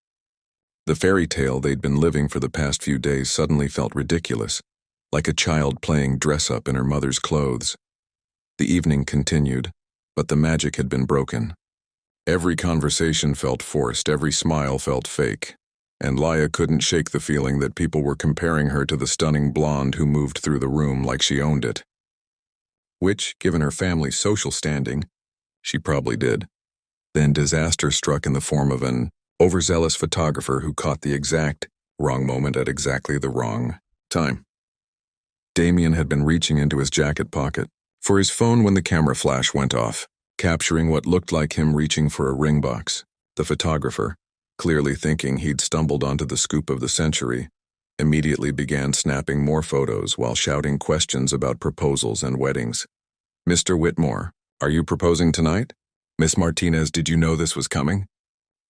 The fairy tale they'd been living for the past few days suddenly felt ridiculous, like a child playing dress-up in her mother's clothes. The evening continued, but the magic had been broken. Every conversation felt forced, every smile felt fake, and Laya couldn't shake the feeling that people were comparing her to the stunning blonde who moved through the room like she owned it. Which, given her family's social standing, she probably did. Then disaster struck in the form of an overzealous photographer who caught the exact wrong moment at exactly the wrong time. Damian had been reaching into his jacket pocket for his phone when the camera flash went off, capturing what looked like him reaching for a ring box. The photographer, clearly thinking he'd stumbled onto the scoop of the century, immediately began snapping more photos while shouting questions about proposals and weddings. "Mr. Whitmore, are you proposing tonight? Miss Martinez, did you know this was coming?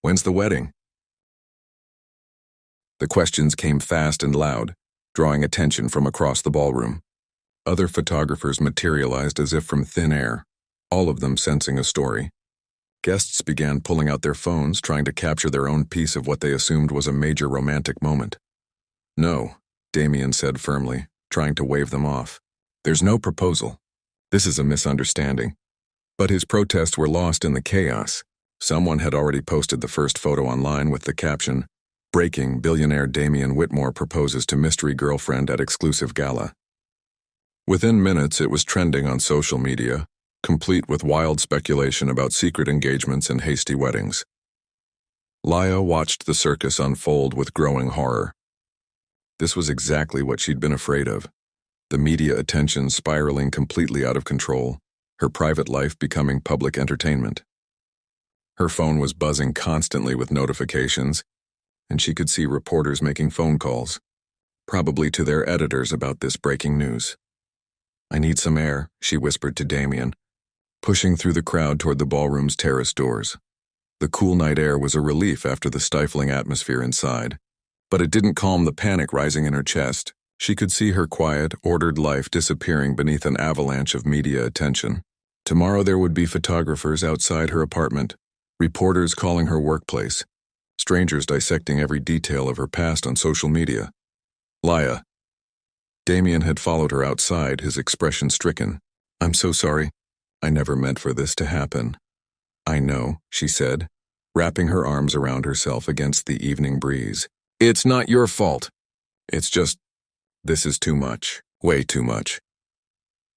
When's the wedding?" The questions came fast and loud, drawing attention from across the ballroom. Other photographers materialized as if from thin air, all of them sensing a story. Guests began pulling out their phones, trying to capture their own piece of what they assumed was a major romantic moment. "No," Damian said firmly, trying to wave them off. "There's no proposal. This is a misunderstanding." But his protests were lost in the chaos. Someone had already posted the first photo online with the caption, "Breaking, billionaire Damian Whitmore proposes to mystery girlfriend at exclusive gala." Within minutes, it was trending on social media, complete with wild speculation about secret engagements and hasty weddings. Laya watched the circus unfold with growing horror. This was exactly what she'd been afraid of. The media attention spiraling completely out of control, her private life becoming public entertainment. Her phone was buzzing constantly with notifications, and she could see reporters making phone calls, probably to their editors about this breaking news. "I need some air," she whispered to Damian, pushing through the crowd toward the ballroom's terrace doors. The cool night air was a relief after the stifling atmosphere inside, but it didn't calm the panic rising in her chest. She could see her quiet, ordered life disappearing beneath an avalanche of media attention. Tomorrow there would be photographers outside her apartment, reporters calling her workplace, strangers dissecting every detail of her past on social media. "Laya." Damian had followed her outside, his expression stricken. "I'm so sorry. I never meant for this to happen." "I know," she said, wrapping her arms around herself against the evening breeze. "It's not your fault. It's just, this is too much, way too much."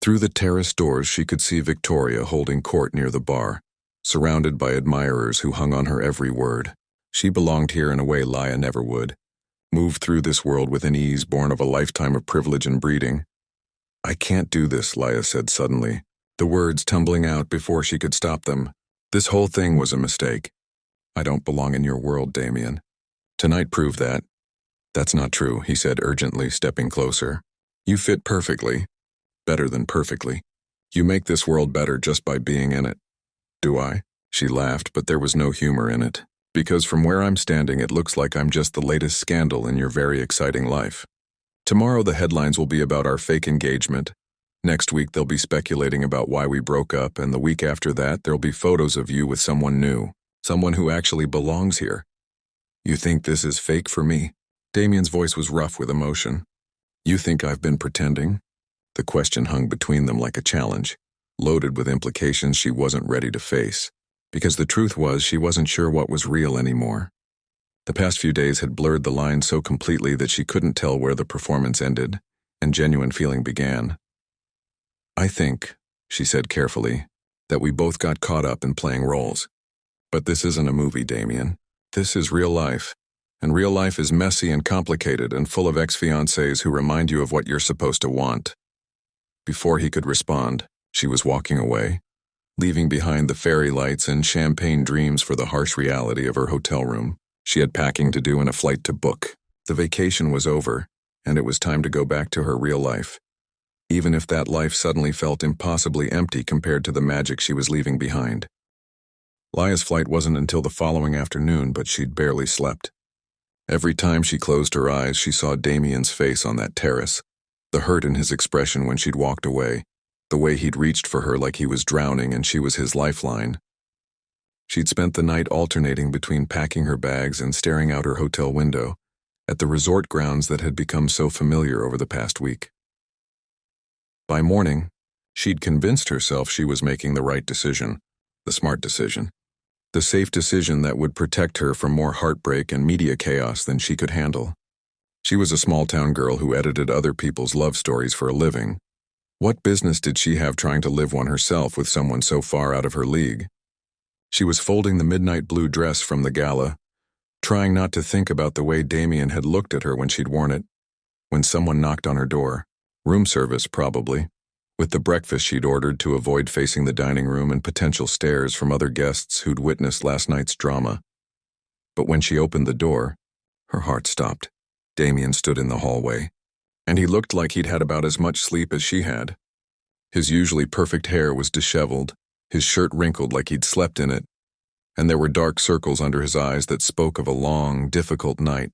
Through the terrace doors, she could see Victoria holding court near the bar, surrounded by admirers who hung on her every word. She belonged here in a way Laya never would, moved through this world with an ease born of a lifetime of privilege and breeding. "I can't do this," Laya said suddenly, the words tumbling out before she could stop them. "This whole thing was a mistake. I don't belong in your world, Damian. Tonight proved that." "That's not true," he said urgently, stepping closer. "You fit perfectly. Better than perfectly. You make this world better just by being in it." "Do I?" She laughed, but there was no humor in it. "Because from where I'm standing, it looks like I'm just the latest scandal in your very exciting life. Tomorrow the headlines will be about our fake engagement. Next week they'll be speculating about why we broke up, and the week after that there'll be photos of you with someone new, someone who actually belongs here. You think this is fake for me?" Damian's voice was rough with emotion. "You think I've been pretending?" The question hung between them like a challenge, loaded with implications she wasn't ready to face, because the truth was she wasn't sure what was real anymore. The past few days had blurred the lines so completely that she couldn't tell where the performance ended and genuine feeling began. "I think," she said carefully, "that we both got caught up in playing roles. But this isn't a movie, Damian. This is real life. And real life is messy and complicated and full of ex-fiancés who remind you of what you're supposed to want." Before he could respond, she was walking away, leaving behind the fairy lights and champagne dreams for the harsh reality of her hotel room. She had packing to do and a flight to book. The vacation was over, and it was time to go back to her real life, even if that life suddenly felt impossibly empty compared to the magic she was leaving behind. Laya's flight wasn't until the following afternoon, but she'd barely slept. Every time she closed her eyes, she saw Damian's face on that terrace, the hurt in his expression when she'd walked away, the way he'd reached for her like he was drowning and she was his lifeline. She'd spent the night alternating between packing her bags and staring out her hotel window at the resort grounds that had become so familiar over the past week. By morning, she'd convinced herself she was making the right decision, the smart decision, the safe decision that would protect her from more heartbreak and media chaos than she could handle. She was a small-town girl who edited other people's love stories for a living. What business did she have trying to live one herself with someone so far out of her league? She was folding the midnight blue dress from the gala, trying not to think about the way Damian had looked at her when she'd worn it, when someone knocked on her door. Room service, probably, with the breakfast she'd ordered to avoid facing the dining room and potential stares from other guests who'd witnessed last night's drama. But when she opened the door, her heart stopped. Damian stood in the hallway, and he looked like he'd had about as much sleep as she had. His usually perfect hair was disheveled, his shirt wrinkled like he'd slept in it, and there were dark circles under his eyes that spoke of a long, difficult night.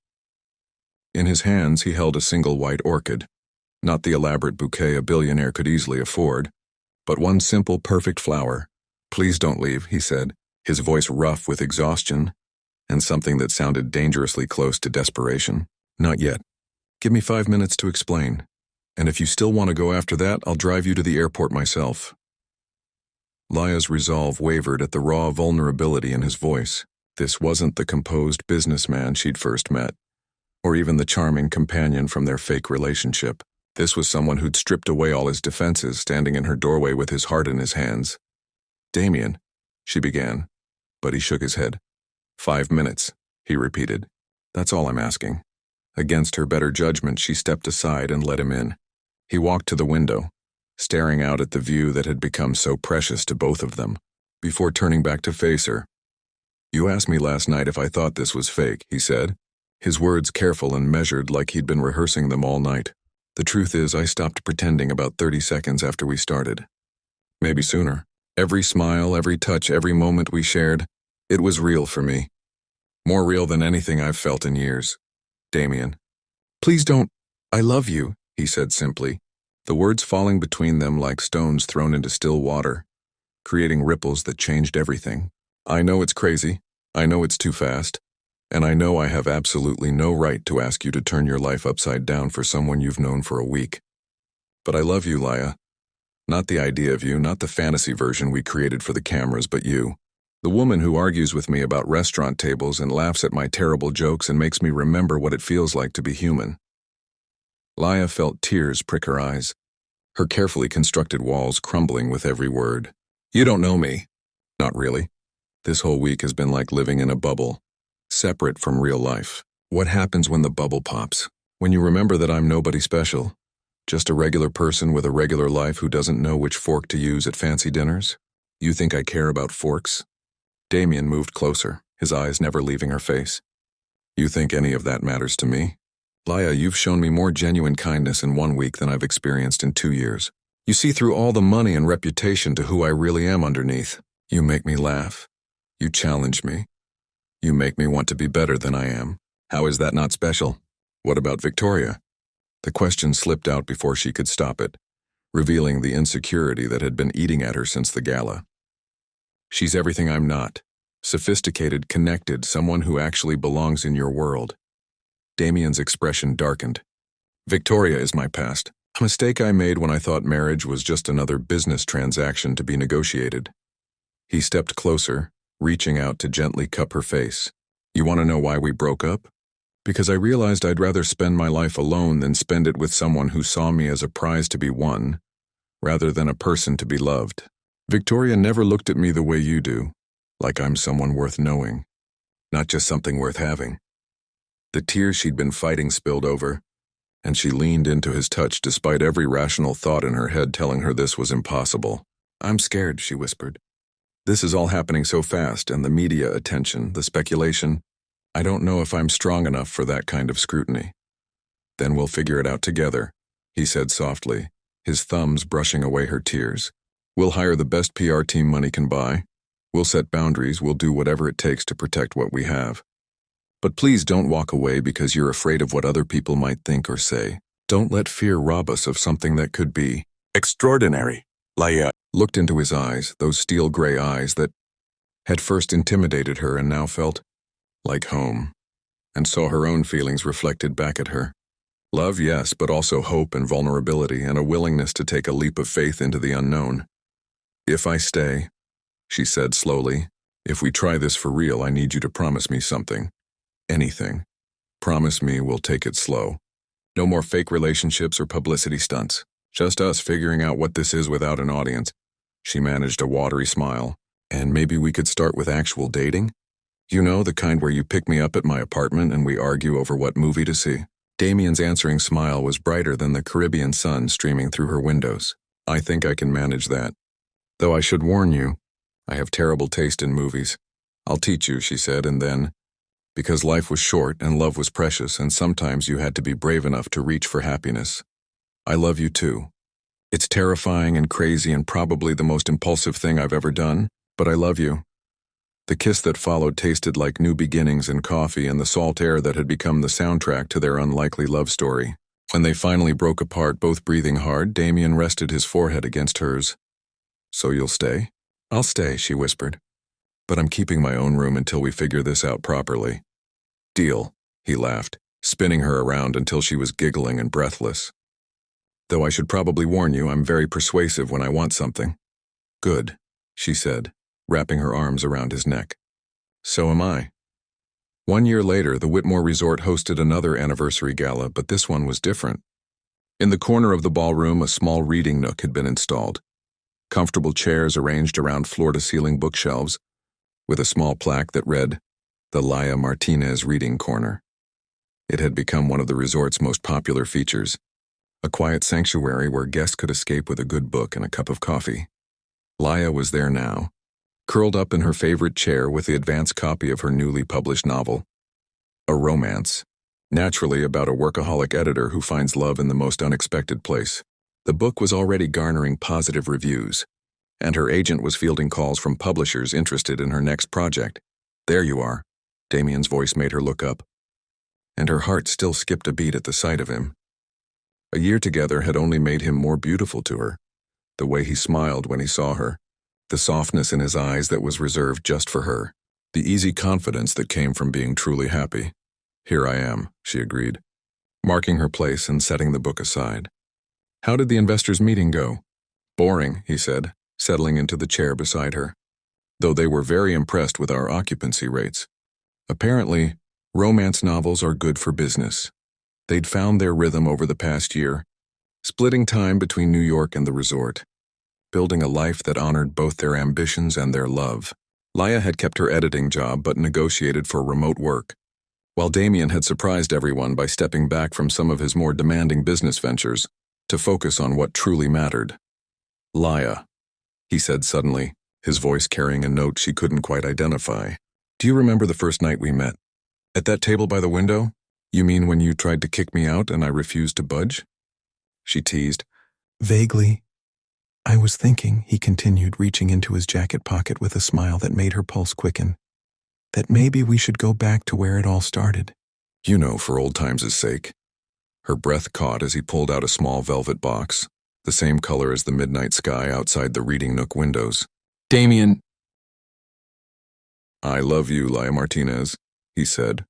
In his hands he held a single white orchid, not the elaborate bouquet a billionaire could easily afford, but one simple, perfect flower. "Please don't leave," he said, his voice rough with exhaustion and something that sounded dangerously close to desperation. "Not yet. Give me 5 minutes to explain, and if you still want to go after that, I'll drive you to the airport myself." Laya's resolve wavered at the raw vulnerability in his voice. This wasn't the composed businessman she'd first met, or even the charming companion from their fake relationship. This was someone who'd stripped away all his defenses, standing in her doorway with his heart in his hands. "Damian," she began, but he shook his head. 5 minutes, he repeated. "That's all I'm asking." Against her better judgment, she stepped aside and let him in. He walked to the window, staring out at the view that had become so precious to both of them, before turning back to face her. "You asked me last night if I thought this was fake," he said, his words careful and measured like he'd been rehearsing them all night. "The truth is, I stopped pretending about 30 seconds after we started. Maybe sooner. Every smile, every touch, every moment we shared, it was real for me. More real than anything I've felt in years. Damian." "Please don't. I love you," he said simply, the words falling between them like stones thrown into still water, creating ripples that changed everything. "I know it's crazy. I know it's too fast. And I know I have absolutely no right to ask you to turn your life upside down for someone you've known for a week. But I love you, Laya. Not the idea of you, not the fantasy version we created for the cameras, but you. The woman who argues with me about restaurant tables and laughs at my terrible jokes and makes me remember what it feels like to be human." Laya felt tears prick her eyes, her carefully constructed walls crumbling with every word. "You don't know me." "Not really. This whole week has been like living in a bubble, separate from real life. What happens when the bubble pops? When you remember that I'm nobody special, just a regular person with a regular life who doesn't know which fork to use at fancy dinners? You think I care about forks?" Damian moved closer, his eyes never leaving her face. "You think any of that matters to me? Laya, you've shown me more genuine kindness in 1 week than I've experienced in 2 years. You see through all the money and reputation to who I really am underneath. You make me laugh. You challenge me. You make me want to be better than I am. How is that not special? What about Victoria?" The question slipped out before she could stop it, revealing the insecurity that had been eating at her since the gala. "She's everything I'm not. Sophisticated, connected, someone who actually belongs in your world." Damian's expression darkened. "Victoria is my past. A mistake I made when I thought marriage was just another business transaction to be negotiated." He stepped closer, reaching out to gently cup her face. "You want to know why we broke up? Because I realized I'd rather spend my life alone than spend it with someone who saw me as a prize to be won, rather than a person to be loved. Victoria never looked at me the way you do, like I'm someone worth knowing, not just something worth having." The tears she'd been fighting spilled over, and she leaned into his touch despite every rational thought in her head telling her this was impossible. "I'm scared," she whispered. "This is all happening so fast, and the media attention, the speculation. I don't know if I'm strong enough for that kind of scrutiny." "Then we'll figure it out together," he said softly, his thumbs brushing away her tears. "We'll hire the best PR team money can buy. We'll set boundaries. We'll do whatever it takes to protect what we have." But please don't walk away because you're afraid of what other people might think or say. Don't let fear rob us of something that could be extraordinary. Laya looked into his eyes, those steel gray eyes that had first intimidated her and now felt like home, and saw her own feelings reflected back at her. Love, yes, but also hope and vulnerability and a willingness to take a leap of faith into the unknown. If I stay, she said slowly, if we try this for real, I need you to promise me something. Anything. Promise me we'll take it slow. No more fake relationships or publicity stunts. Just us figuring out what this is without an audience. She managed a watery smile. And maybe we could start with actual dating? You know, the kind where you pick me up at my apartment and we argue over what movie to see. Damian's answering smile was brighter than the Caribbean sun streaming through her windows. I think I can manage that. Though I should warn you, I have terrible taste in movies. I'll teach you, she said, and then, because life was short and love was precious and sometimes you had to be brave enough to reach for happiness. I love you too. It's terrifying and crazy and probably the most impulsive thing I've ever done, but I love you. The kiss that followed tasted like new beginnings and coffee and the salt air that had become the soundtrack to their unlikely love story. When they finally broke apart, both breathing hard, Damian rested his forehead against hers. So you'll stay? I'll stay, she whispered. But I'm keeping my own room until we figure this out properly. Deal, he laughed, spinning her around until she was giggling and breathless. Though I should probably warn you, I'm very persuasive when I want something. Good, she said, wrapping her arms around his neck. So am I. 1 year later, the Whitmore Resort hosted another anniversary gala, but this one was different. In the corner of the ballroom, a small reading nook had been installed. Comfortable chairs arranged around floor-to-ceiling bookshelves, with a small plaque that read, "The Laya Martinez Reading Corner." It had become one of the resort's most popular features, a quiet sanctuary where guests could escape with a good book and a cup of coffee. Laya was there now, curled up in her favorite chair with the advance copy of her newly published novel, a romance, naturally about a workaholic editor who finds love in the most unexpected place. The book was already garnering positive reviews, and her agent was fielding calls from publishers interested in her next project. There you are, Damian's voice made her look up, and her heart still skipped a beat at the sight of him. A year together had only made him more beautiful to her, the way he smiled when he saw her, the softness in his eyes that was reserved just for her, the easy confidence that came from being truly happy. Here I am, she agreed, marking her place and setting the book aside. How did the investors' meeting go? Boring, he said, settling into the chair beside her, though they were very impressed with our occupancy rates. Apparently, romance novels are good for business. They'd found their rhythm over the past year, splitting time between New York and the resort, building a life that honored both their ambitions and their love. Laya had kept her editing job but negotiated for remote work, while Damian had surprised everyone by stepping back from some of his more demanding business ventures to focus on what truly mattered. Laya, he said suddenly, his voice carrying a note she couldn't quite identify. Do you remember the first night we met? At that table by the window? You mean when you tried to kick me out and I refused to budge? She teased. Vaguely. I was thinking, he continued, reaching into his jacket pocket with a smile that made her pulse quicken, that maybe we should go back to where it all started. You know, for old times' sake. Her breath caught as he pulled out a small velvet box, the same color as the midnight sky outside the reading nook windows. Damian! I love you, Laya Martinez, he said,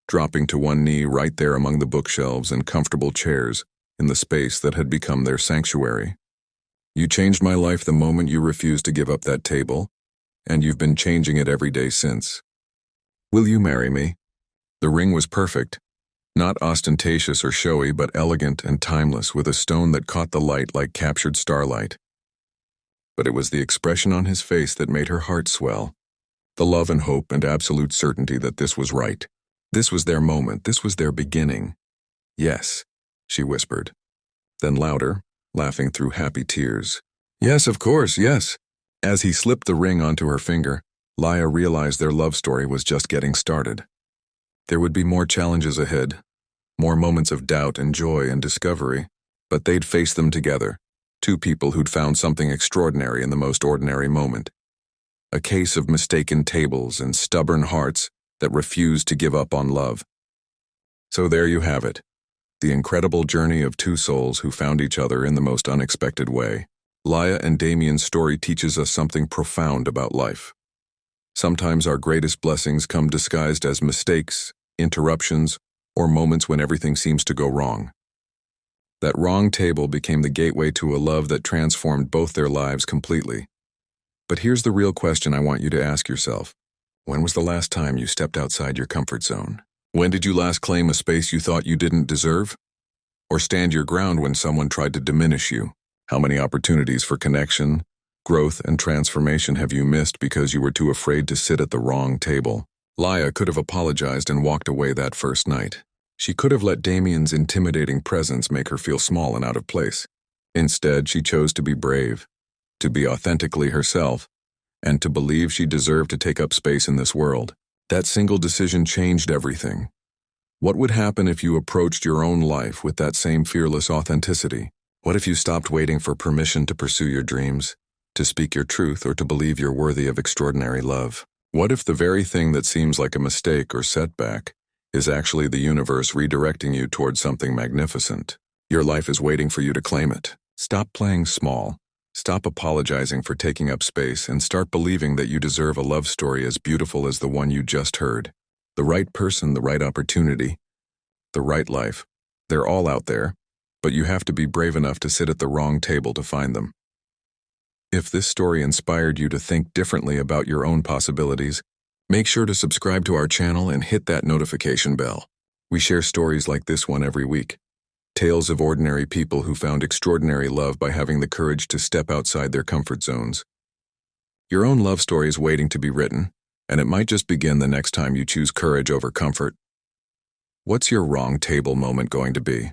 dropping to one knee right there among the bookshelves and comfortable chairs in the space that had become their sanctuary. You changed my life the moment you refused to give up that table, and you've been changing it every day since. Will you marry me? The ring was perfect, not ostentatious or showy, but elegant and timeless, with a stone that caught the light like captured starlight. But it was the expression on his face that made her heart swell, the love and hope and absolute certainty that this was right. This was their moment, this was their beginning. Yes, she whispered. Then louder, laughing through happy tears. Yes, of course, yes. As he slipped the ring onto her finger, Laya realized their love story was just getting started. There would be more challenges ahead, more moments of doubt and joy and discovery, but they'd face them together, two people who'd found something extraordinary in the most ordinary moment. A case of mistaken tables and stubborn hearts that refused to give up on love. So there you have it, the incredible journey of two souls who found each other in the most unexpected way. Laya and Damian's story teaches us something profound about life. Sometimes our greatest blessings come disguised as mistakes, interruptions, or moments when everything seems to go wrong. That wrong table became the gateway to a love that transformed both their lives completely. But here's the real question I want you to ask yourself. When was the last time you stepped outside your comfort zone? When did you last claim a space you thought you didn't deserve? Or stand your ground when someone tried to diminish you? How many opportunities for connection, growth, and transformation have you missed because you were too afraid to sit at the wrong table? Laya could have apologized and walked away that first night. She could have let Damian's intimidating presence make her feel small and out of place. Instead, she chose to be brave, to be authentically herself, and to believe she deserved to take up space in this world. That single decision changed everything. What would happen if you approached your own life with that same fearless authenticity? What if you stopped waiting for permission to pursue your dreams, to speak your truth, or to believe you're worthy of extraordinary love? What if the very thing that seems like a mistake or setback is actually the universe redirecting you towards something magnificent? Your life is waiting for you to claim it. Stop playing small. Stop apologizing for taking up space and start believing that you deserve a love story as beautiful as the one you just heard. The right person, the right opportunity, the right life. They're all out there, but you have to be brave enough to sit at the wrong table to find them. If this story inspired you to think differently about your own possibilities, make sure to subscribe to our channel and hit that notification bell. We share stories like this one every week. Tales of ordinary people who found extraordinary love by having the courage to step outside their comfort zones. Your own love story is waiting to be written, and it might just begin the next time you choose courage over comfort. What's your wrong table moment going to be?